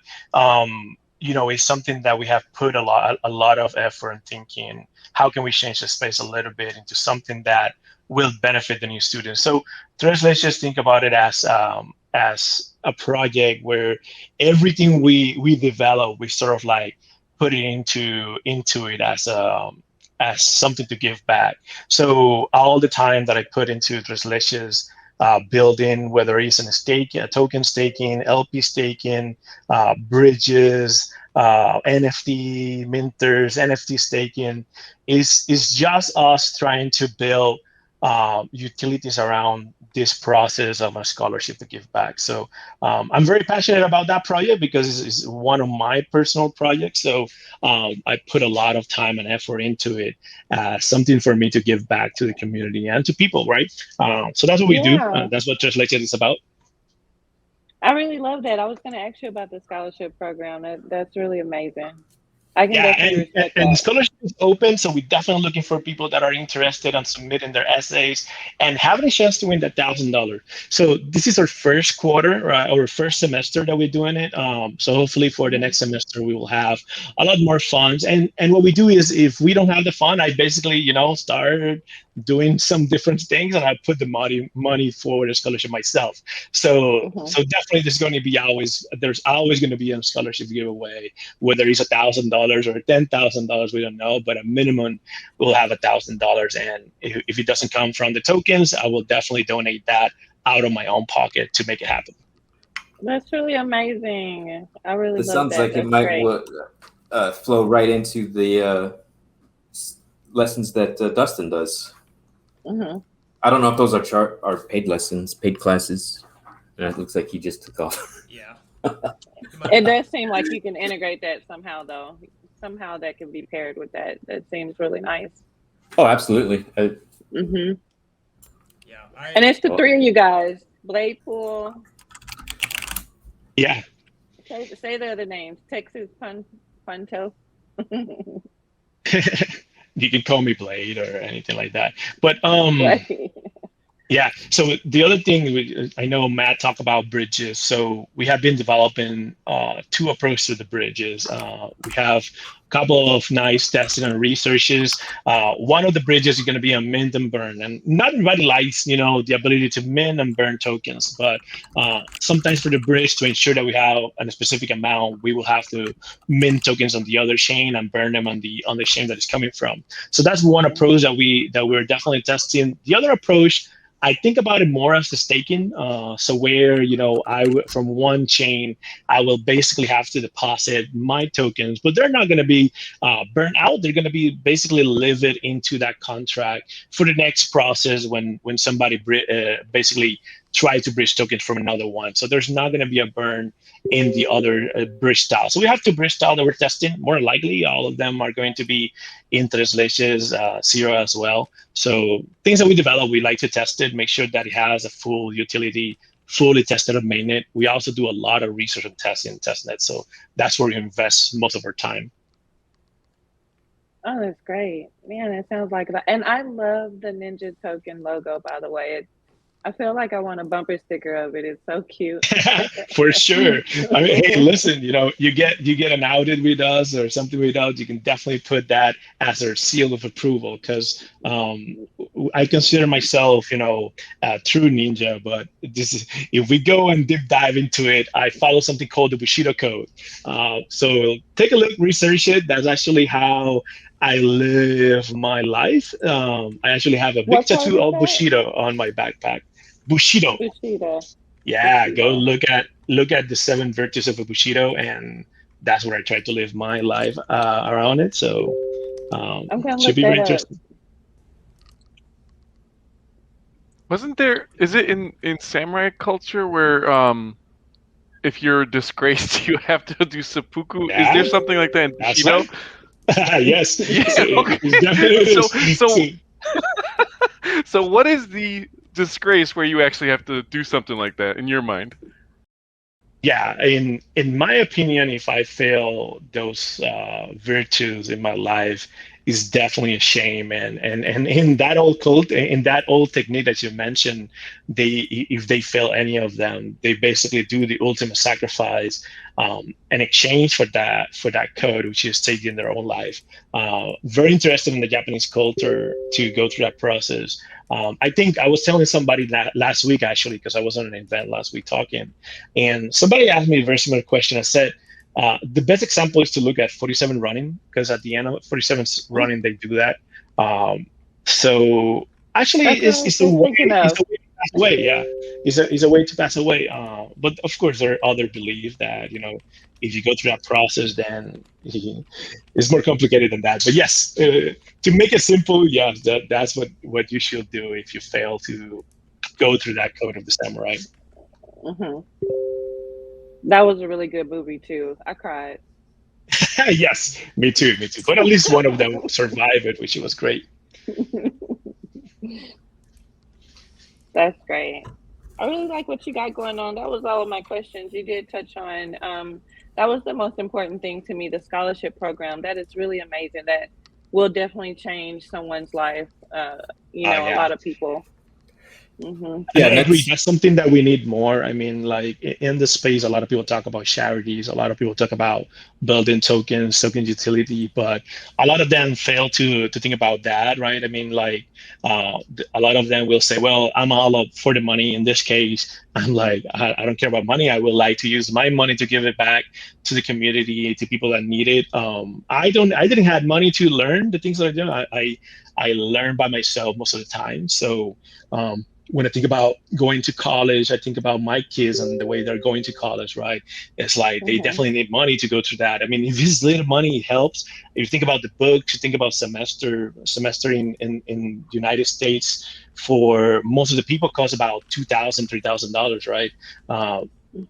it's something that we have put a lot of effort in thinking, how can we change the space a little bit into something that will benefit the new students? So let's just think about it as a project where everything we develop, we sort of like put it into it as something to give back. So all the time that I put into Tres Leches, building, whether it's a token staking, LP staking, bridges, NFT minters, NFT staking, is just us trying to build utilities around this process of a scholarship to give back. So I'm very passionate about that project because it's one of my personal projects. So I put a lot of time and effort into it, something for me to give back to the community and to people, right? So that's what we do. That's what Tres Leches is about. I really love that. I was going to ask you about the scholarship program. That's really amazing. I can Yeah, definitely respect and the that. scholarship is open, so we're definitely looking for people that are interested in submitting their essays and having a chance to win that $1,000. So this is our first quarter, our first semester that we're doing it. So hopefully for the next semester we will have a lot more funds. And what we do is, if we don't have the fund, I basically start doing some different things, and I put the money for the scholarship myself. So definitely there's always going to be a scholarship giveaway, whether it's $1,000 or $10,000, we don't know, but a minimum we'll have $1,000. And if it doesn't come from the tokens, I will definitely donate that out of my own pocket to make it happen. That's really amazing. I really This love sounds that. like That's it might great. flow right into the lessons that Dustin does. I don't know if those are paid lessons, paid classes. And it looks like he just took off. Yeah. It does seem like you can integrate that somehow, though. Somehow that can be paired with that. That seems really nice. Oh, absolutely. And it's the three of you guys. Bladepool. Yeah. Say the other names. Texas Punto. You can call me Blade or anything like that. But yeah. So the other thing, I know Matt talked about bridges. So we have been developing two approaches to the bridges. We have a couple of nice testing and researches. One of the bridges is going to be a mint and burn, and not everybody likes, the ability to mint and burn tokens. But sometimes for the bridge, to ensure that we have a specific amount, we will have to mint tokens on the other chain and burn them on the chain that it's coming from. So that's one approach that we're definitely testing. The other approach, I think about it more as the staking. So where, from one chain, I will basically have to deposit my tokens, but they're not going to be burnt out. They're going to be basically live it into that contract for the next process when somebody basically try to bridge tokens from another one. So there's not going to be a burn in the other bridge style. So we have two bridge style that we're testing. More likely, all of them are going to be interest-less, zero as well. So things that we develop, we like to test it, make sure that it has a full utility, fully tested on mainnet. We also do a lot of research and testing and testnet. So that's where we invest most of our time. Oh, that's great. Man, it sounds like that. And I love the Ninja token logo, by the way. I feel like I want a bumper sticker of it. It's so cute. For sure. I mean, hey, listen, you get an audit with us or something with us, you can definitely put that as our seal of approval, because I consider myself, a true ninja. But if we go and deep dive into it, I follow something called the Bushido code. So take a look, research it. That's actually how I live my life. I actually have a big tattoo of Bushido on my backpack. Bushido. Yeah, Bushido. Go look at the 7 virtues of a Bushido, and that's where I try to live my life around it. So should be very interesting. Is it in samurai culture where if you're disgraced you have to do seppuku? Yeah. Is there something like that in Bushido? Right. Yes. Yeah, okay. So what is the disgrace where you actually have to do something like that in your mind? Yeah, in my opinion, if I fail those virtues in my life, is definitely a shame. And in that old cult, in that old technique that you mentioned, if they fail any of them, they basically do the ultimate sacrifice in exchange for that code, which is taking their own life. Very interested in the Japanese culture to go through that process. I think I was telling somebody that last week, actually, because I was on an event last week talking, and somebody asked me a very similar question. I said, the best example is to look at 47 running, because at the end of 47 running, they do that. So actually, it's a way to pass away. Yeah, it's a way to pass away. But of course, there are other beliefs that, if you go through that process, then it's more complicated than that. But yes, to make it simple, yeah, that's what you should do if you fail to go through that code of the samurai. That was a really good movie too. I cried. Yes, me too. But at least one of them survived it, which was great. That's great. I really like what you got going on. That was all of my questions. You did touch on that was the most important thing to me, the scholarship program. That is really amazing. That will definitely change someone's life. You know, a Yeah. lot of people. Mm-hmm. Yeah, I agree. That's something that we need more. I mean, like in the space, a lot of people talk about charities. A lot of people talk about building tokens, token utility, but a lot of them fail to think about that, right? I mean, like a lot of them will say, "Well, I'm all up for the money." In this case, I'm like, I don't care about money. I would like to use my money to give it back to the community, to people that need it. I didn't have money to learn the things that I do. I learn by myself most of the time. So. When I think about going to college, I think about my kids and the way they're going to college, right? It's like they definitely need money to go through that. I mean, if this little money helps, if you think about the books, you think about semester in United States for most of the people costs about $2,000, $3,000, right?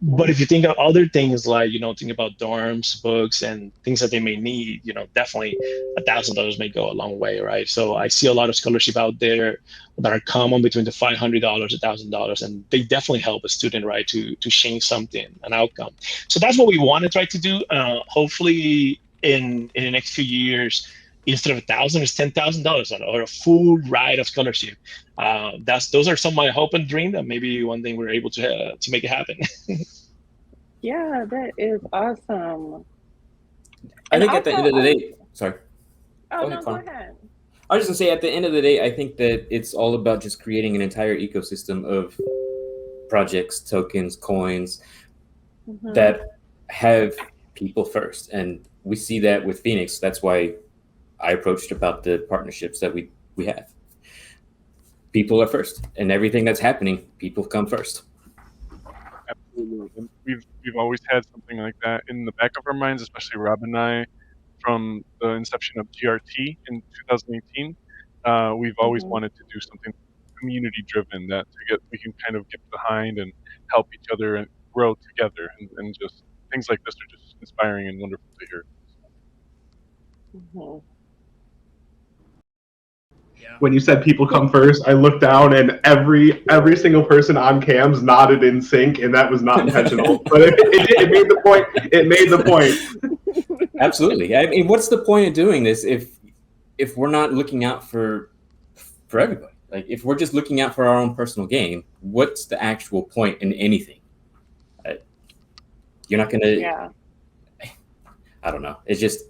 But if you think of other things like, think about dorms, books, and things that they may need, definitely $1,000 may go a long way, right? So I see a lot of scholarship out there that are common between the $500, $1,000, and they definitely help a student, right, to change something, an outcome. So that's what we want to try to do. Hopefully, in the next few years, instead of $1,000, it's $10,000 or a full ride of scholarship. Those are some of my hope and dream that maybe one day we're able to make it happen. Yeah, that is awesome. I think at the end of the day, sorry. Oh, no, go ahead. I was just gonna say, at the end of the day, I think that it's all about just creating an entire ecosystem of projects, tokens, coins that have people first. And we see that with Phoenix. That's why I approached about the partnerships that we have. People are first, and everything that's happening, people come first. Absolutely. And we've always had something like that in the back of our minds, especially Rob and I, from the inception of GRT in 2018. We've always wanted to do something community driven that we can kind of get behind and help each other and grow together, and just things like this are just inspiring and wonderful to hear. When you said people come first, I looked down and every single person on cams nodded in sync, and that was not intentional. But it made the point. It made the point. Absolutely. I mean, what's the point of doing this if we're not looking out for everybody? Like, if we're just looking out for our own personal gain, what's the actual point in anything? You're not gonna. Yeah. I don't know. It's just.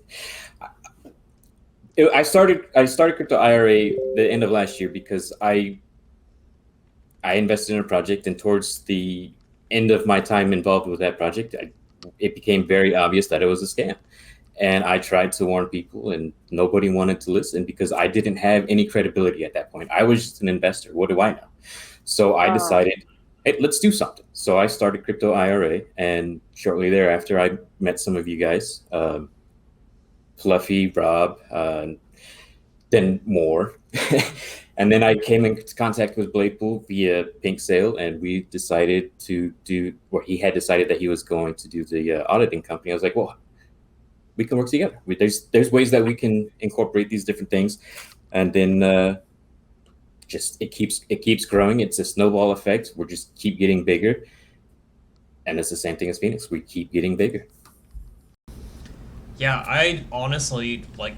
I started CryptoIRA the end of last year because I invested in a project, and towards the end of my time involved with that project, it became very obvious that it was a scam. And I tried to warn people, and nobody wanted to listen because I didn't have any credibility at that point. I was just an investor. What do I know? So I decided, hey, let's do something. So I started CryptoIRA, and shortly thereafter, I met some of you guys. Fluffy, Rob, then more. And then I came into contact with Bladepool via Pink Sale, and we decided to do, or he had decided that he was going to do the auditing company. I was like, well, we can work together. There's ways that we can incorporate these different things. And then just it keeps growing. It's a snowball effect. We're just keep getting bigger. And it's the same thing as Phoenix. We keep getting bigger. Yeah, I honestly, like,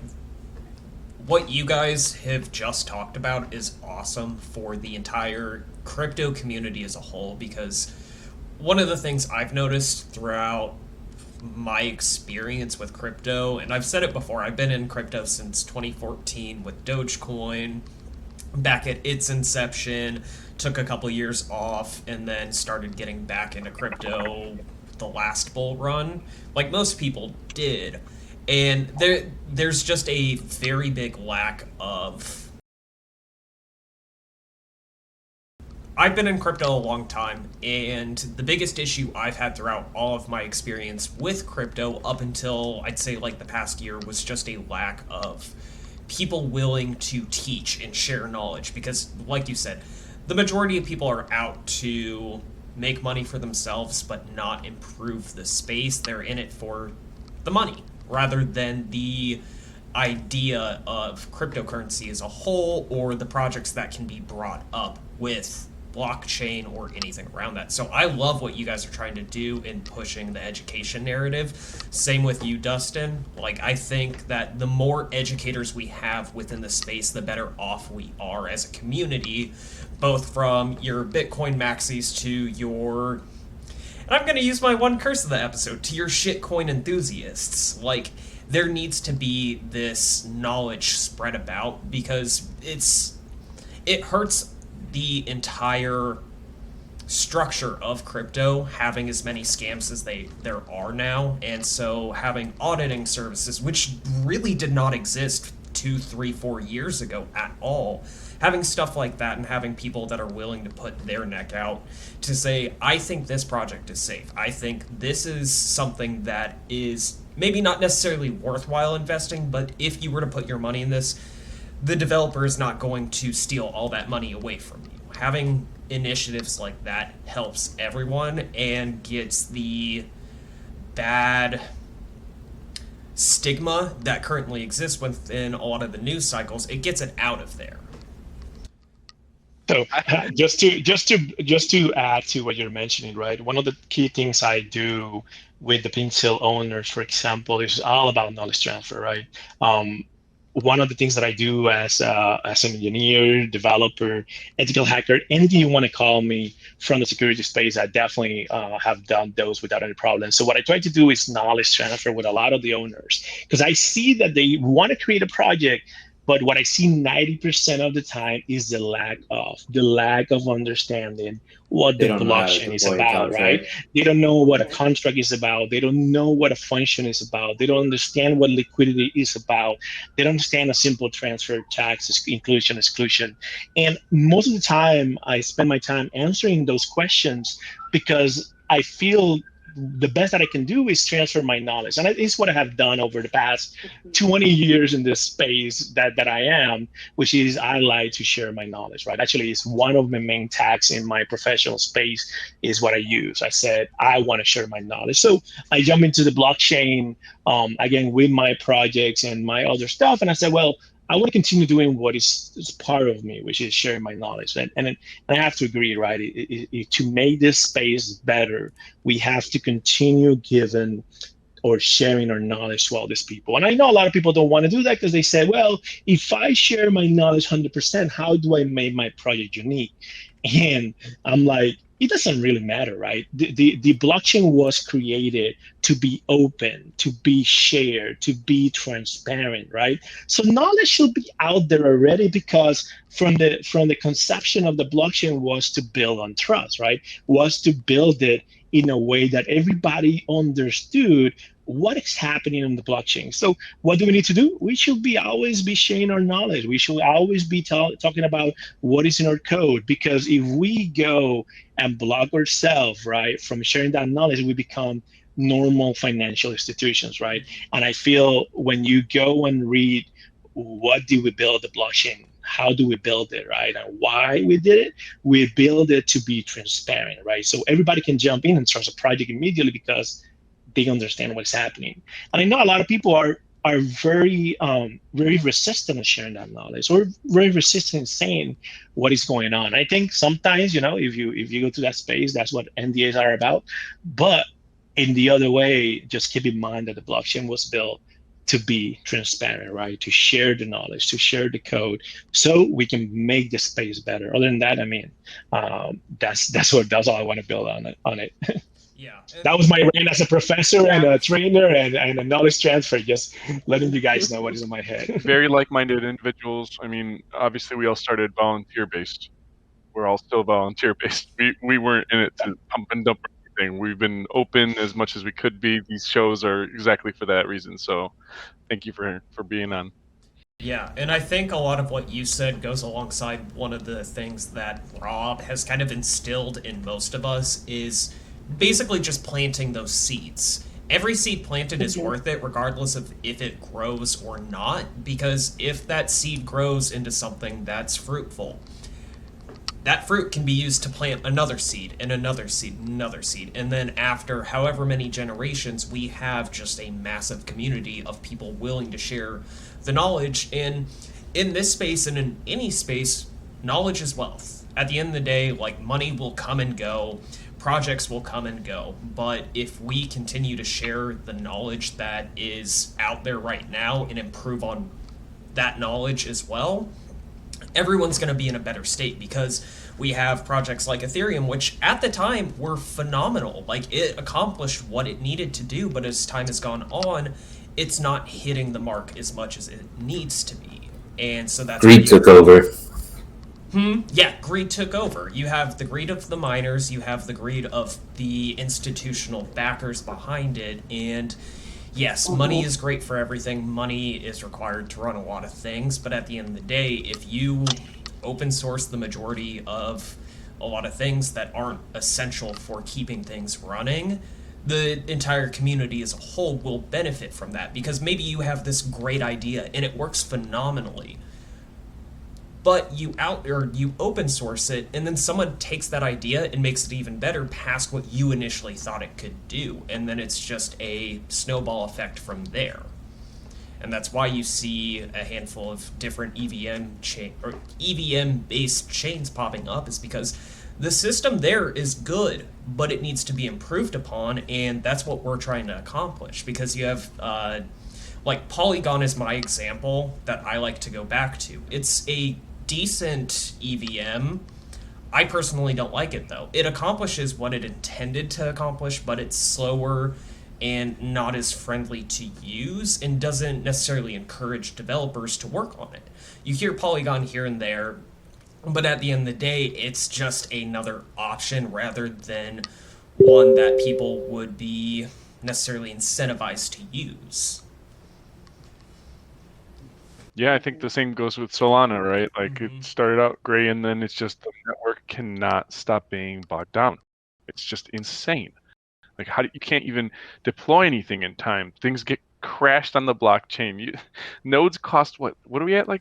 what you guys have just talked about is awesome for the entire crypto community as a whole, because one of the things I've noticed throughout my experience with crypto, and I've said it before, I've been in crypto since 2014 with Dogecoin, back at its inception, took a couple years off, and then started getting back into crypto the last bull run, like most people did. And there's just a very big lack of... I've been in crypto a long time, and the biggest issue I've had throughout all of my experience with crypto up until, I'd say, like the past year, was just a lack of people willing to teach and share knowledge. Because, like you said, the majority of people are out to make money for themselves but not improve the space. They're in it for the money rather than the idea of cryptocurrency as a whole or the projects that can be brought up with blockchain or anything around that. So I love what you guys are trying to do in pushing the education narrative. Same with you, Dustin. Like, I think that the more educators we have within the space, the better off we are as a community, both from your Bitcoin maxis to your, and I'm going to use my one curse of the episode, to your shitcoin enthusiasts. Like, there needs to be this knowledge spread about, because it hurts the entire structure of crypto having as many scams as there are now. And so having auditing services, which really did not exist 2, 3, 4 years ago at all, having stuff like that and having people that are willing to put their neck out to say, I think this project is safe. I think this is something that is maybe not necessarily worthwhile investing, but if you were to put your money in this, the developer is not going to steal all that money away from you. Having initiatives like that helps everyone and gets the bad stigma that currently exists within a lot of the news cycles. It gets it out of there. So just to add to what you're mentioning, right? One of the key things I do with the Pincel owners, for example, is all about knowledge transfer, right? One of the things that I do as an engineer, developer, ethical hacker, anything you want to call me from the security space, I definitely have done those without any problem. So what I try to do is knowledge transfer with a lot of the owners, because I see that they want to create a project, but what I see 90% of the time is the lack of understanding what the blockchain is about, right? They don't know what a contract is about. They don't know what a function is about. They don't understand what liquidity is about. They don't understand a simple transfer, tax, inclusion, exclusion. And most of the time, I spend my time answering those questions because I feel the best that I can do is transfer my knowledge. And it's what I have done over the past 20 years in this space that I am, which is I like to share my knowledge, right? Actually, it's one of my main tags in my professional space is what I use. I said, I want to share my knowledge. So I jump into the blockchain, again, with my projects and my other stuff. And I said, well, I want to continue doing what is part of me, which is sharing my knowledge. And I have to agree, right? To make this space better, we have to continue giving or sharing our knowledge to all these people. And I know a lot of people don't want to do that because they say, well, if I share my knowledge 100%, how do I make my project unique? And I'm like, it doesn't really matter, right? The blockchain was created to be open, to be shared, to be transparent, right? So knowledge should be out there already, because from the conception of the blockchain was to build on trust, right? Was to build it in a way that everybody understood what is happening on the blockchain. So what do we need to do? We should always be sharing our knowledge. We should always be talking about what is in our code, because if we go and block ourselves, right, from sharing that knowledge, we become normal financial institutions, right? And I feel when you go and read what did we build the blockchain, how do we build it, right? And why we did it? We build it to be transparent, right? So everybody can jump in and start a project immediately because they understand what's happening. And I know a lot of people are very resistant to sharing that knowledge, or very resistant in saying what is going on. I think sometimes, if you go to that space, that's what NDAs are about. But in the other way, just keep in mind that the blockchain was built to be transparent, right? To share the knowledge, to share the code, so we can make the space better. Other than that, I mean, that's all I want to build on it. Yeah. That was my reign as a professor and a trainer and a knowledge transfer, just letting you guys know what is in my head. Very like-minded individuals. I mean, obviously we all started volunteer-based. We're all still volunteer-based. We weren't in it to pump and dump anything. We've been open as much as we could be. These shows are exactly for that reason. So thank you for being on. Yeah, and I think a lot of what you said goes alongside one of the things that Rob has kind of instilled in most of us is basically just planting those seeds. Every seed planted is worth it, regardless of if it grows or not, because if that seed grows into something that's fruitful, that fruit can be used to plant another seed and another seed and another seed. And then after however many generations, we have just a massive community of people willing to share the knowledge. And in this space and in any space, knowledge is wealth. At the end of the day, like, money will come and go, projects will come and go, but if we continue to share the knowledge that is out there right now and improve on that knowledge as well, everyone's going to be in a better state, because we have projects like Ethereum, which at the time were phenomenal. Like, it accomplished what it needed to do, but as time has gone on, it's not hitting the mark as much as it needs to be. And so that's greed took over. Yeah, greed took over. You have the greed of the miners, you have the greed of the institutional backers behind it, and yes, money is great for everything. Money is required to run a lot of things, but at the end of the day, if you open source the majority of a lot of things that aren't essential for keeping things running, the entire community as a whole will benefit from that, because maybe you have this great idea and it works phenomenally, but you open source it, and then someone takes that idea and makes it even better past what you initially thought it could do, and then it's just a snowball effect from there. And that's why you see a handful of different EVM-based chains popping up, is because the system there is good, but it needs to be improved upon, and that's what we're trying to accomplish. Because you have, like, Polygon is my example that I like to go back to. It's a decent EVM. I personally don't like it, though. It accomplishes what it intended to accomplish, but it's slower and not as friendly to use, and doesn't necessarily encourage developers to work on it. You hear Polygon here and there, but at the end of the day, it's just another option rather than one that people would be necessarily incentivized to use. Yeah, I think the same goes with Solana, right? Like, it started out great, and then it's just the network cannot stop being bogged down. It's just insane. Like, you can't even deploy anything in time. Things get crashed on the blockchain. Nodes cost what are we at? Like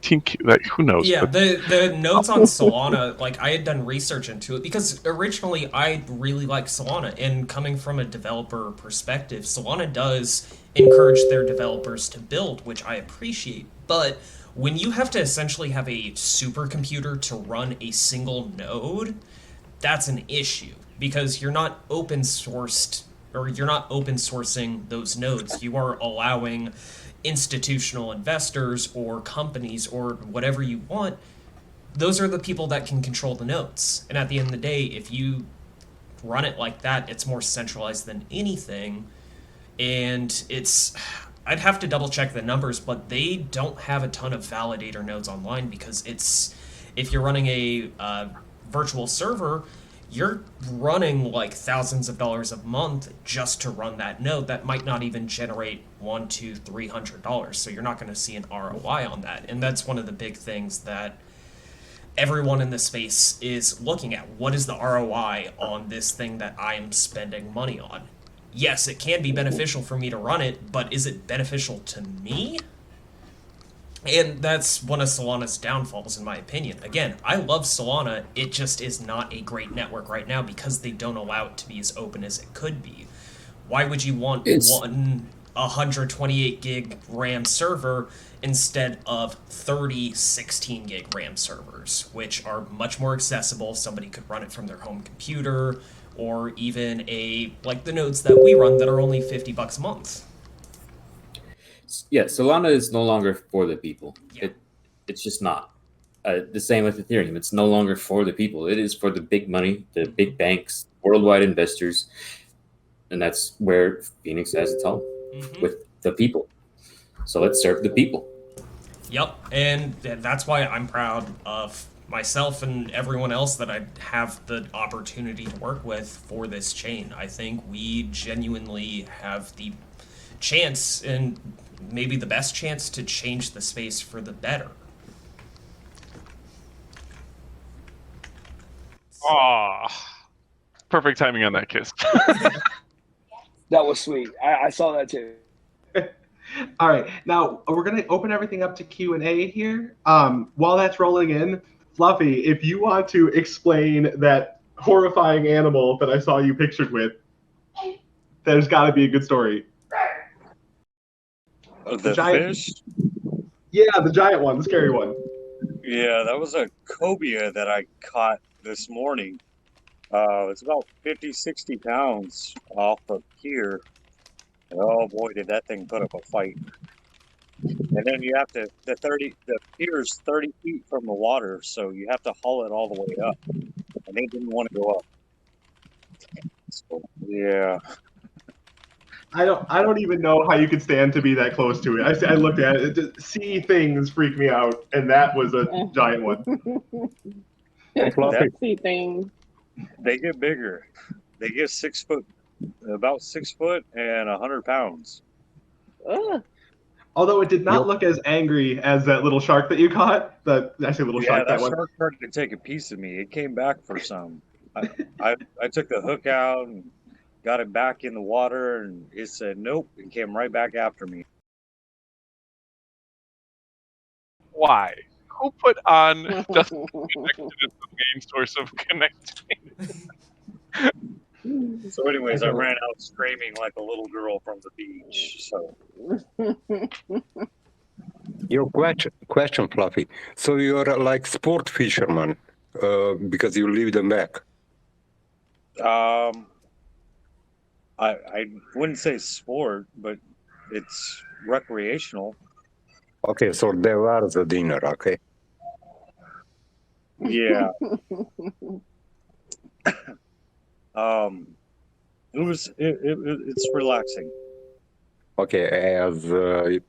15, like, who knows? Yeah, but... the nodes on Solana, like, I had done research into it, because originally I really liked Solana, and coming from a developer perspective, Solana does encourage their developers to build, which I appreciate, but when you have to essentially have a supercomputer to run a single node, that's an issue. Because you're not open sourcing those nodes. You are allowing institutional investors or companies or whatever you want. Those are the people that can control the nodes. And at the end of the day, if you run it like that, it's more centralized than anything. And I'd have to double check the numbers, but they don't have a ton of validator nodes online, because if you're running a virtual server, you're running like thousands of dollars a month just to run that node that might not even generate $100, $200, $300. So you're not going to see an ROI on that. And that's one of the big things that everyone in this space is looking at. What is the ROI on this thing that I am spending money on? Yes, it can be beneficial for me to run it, but is it beneficial to me? And that's one of Solana's downfalls, in my opinion. Again, I love Solana, it just is not a great network right now, because they don't allow it to be as open as it could be. Why would you want one 128 gig RAM server instead of 30 16 gig RAM servers, which are much more accessible? Somebody could run it from their home computer, or even like the nodes that we run that are only $50 a month. Yeah, Solana is no longer for the people. Yeah. It's just not. The same with Ethereum. It's no longer for the people. It is for the big money, the big banks, worldwide investors. And that's where Phoenix has its home, with the people. So let's serve the people. Yep, and that's why I'm proud of myself and everyone else that I have the opportunity to work with for this chain. I think we genuinely have the chance, and maybe the best chance, to change the space for the better. Oh, perfect timing on that kiss. That was sweet. I saw that too. All right, now we're going to open everything up to Q&A here. While that's rolling in, Fluffy, if you want to explain that horrifying animal that I saw you pictured with, there's got to be a good story. The giant fish? Yeah, the giant one, the scary one. Yeah, that was a cobia that I caught this morning. It's about 50, 60 pounds off of here. Oh boy, did that thing put up a fight. And then you have to, the pier's 30 feet from the water, so you have to haul it all the way up. And they didn't want to go up. So, yeah. I don't even know how you could stand to be that close to it. I looked at it. Just see things freak me out, and that was a giant one. See things. They get bigger. They get 6 foot, about 6 foot and 100 pounds. Ugh. Although it did not look as angry as that little shark that you caught. I say little shark. That That one. shark tried to take a piece of me. It came back for some. I took the hook out and got it back in the water, and it said nope, and came right back after me. Why? Who put on Dustin connected as the main source of connectivity? So anyways, I ran out screaming like a little girl from the beach. So Your question, Fluffy. So you're like sport fisherman because you leave them back. I wouldn't say sport, but it's recreational. Okay, so there was a dinner, okay? Yeah. It's relaxing. Okay, as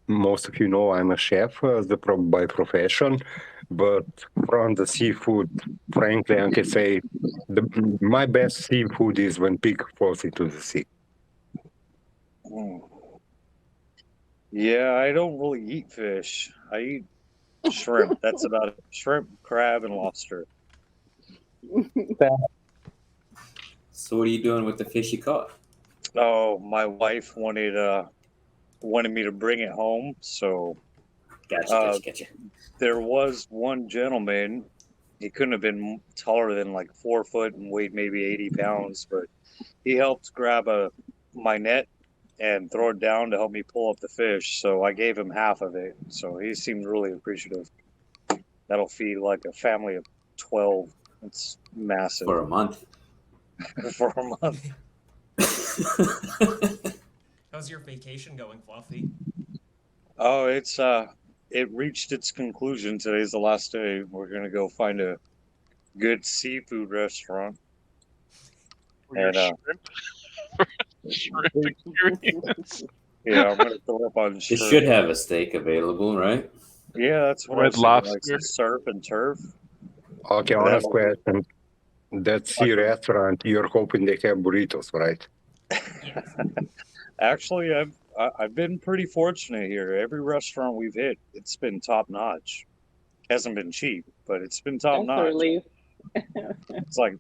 most of you know, I'm a chef by profession, but from the seafood, frankly, I can say my best seafood is when pig falls into the sea. Yeah, I don't really eat fish. I eat shrimp. That's about it. Shrimp, crab, and lobster. So what are you doing with the fish you caught? Oh, my wife wanted me to bring it home, so Gotcha. there was one gentleman. He couldn't have been taller than like 4 foot and weighed maybe 80 pounds, but he helped grab my net and throw it down to help me pull up the fish. So I gave him half of it. So he seemed really appreciative. That'll feed like a family of 12. It's massive. For a month. For a month. How's your vacation going, Fluffy? Oh, it reached its conclusion. Today's the last day. We're gonna go find a good seafood restaurant. And shrimp experience. Yeah, I'm gonna throw up on They shrimp. should have a steak available, right? Yeah, that's what Red I Lobster. like, surf and turf. Okay, honest question. That sea restaurant, you're hoping they have burritos, right? Actually, I've been pretty fortunate here. Every restaurant we've hit, it's been top notch. Hasn't been cheap, but it's been top That's a notch. relief. It's like,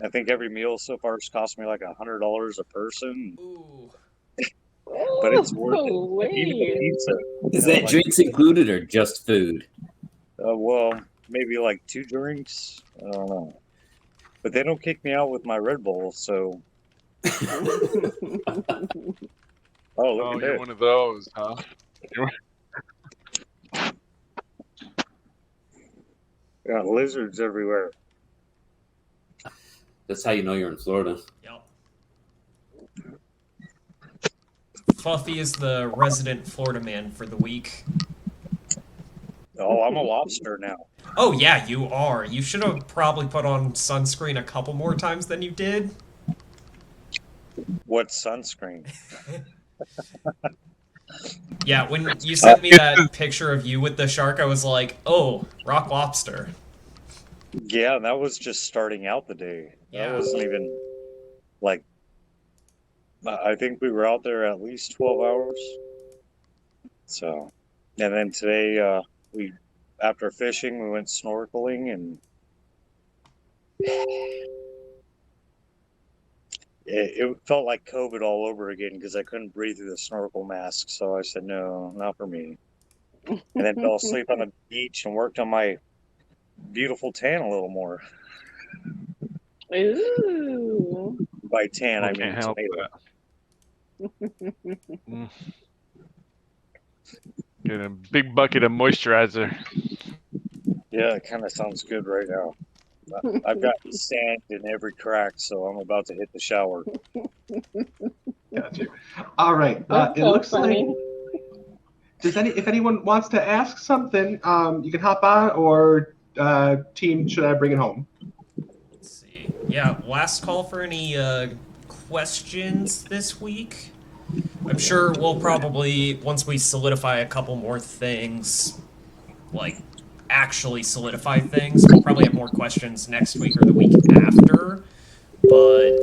I think every meal so far has cost me like $100 a person. Ooh. But it's worth it. Ooh-wee. Even the pizza. Is that drinks included or just food? Well, maybe like 2 drinks. I don't know. But they don't kick me out with my Red Bull, so. Oh, look at You're that. one of those, huh? Yeah, lizards everywhere. That's how you know you're in Florida. Yep. Fluffy is the resident Florida man for the week. Oh, I'm a lobster now. Oh yeah, you are. You should have probably put on sunscreen a couple more times than you did. What sunscreen? Yeah, when you sent me that picture of you with the shark, I was like, oh, rock lobster. Yeah, that was just starting out the day. Yeah. That wasn't even like, I think we were out there at least 12 hours. So, and then today, after fishing, we went snorkeling, and it felt like COVID all over again because I couldn't breathe through the snorkel mask. So I said, no, not for me. And then fell asleep on the beach and worked on my beautiful tan a little more. Ooh. By tan, I mean Can't help tomato. that. Get a big bucket of moisturizer. Yeah, it kind of sounds good right now. I've got sand in every crack, so I'm about to hit the shower. Got you. All right. That's It so looks funny. like if anyone wants to ask something, you can hop on, or team, should I bring it home? Let's see. Yeah, last call for any questions this week. I'm sure we'll probably, once we solidify a couple more things, like actually solidify things, we'll probably have more questions next week or the week after. But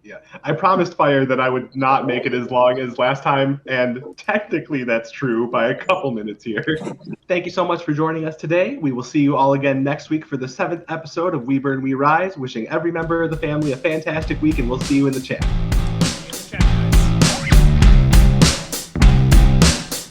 yeah, I promised Fire that I would not make it as long as last time, and technically that's true by a couple minutes here. Thank you so much for joining us today. We will see you all again next week for the 7th episode of We Burn, We Rise. Wishing every member of the family a fantastic week, and we'll see you in the chat.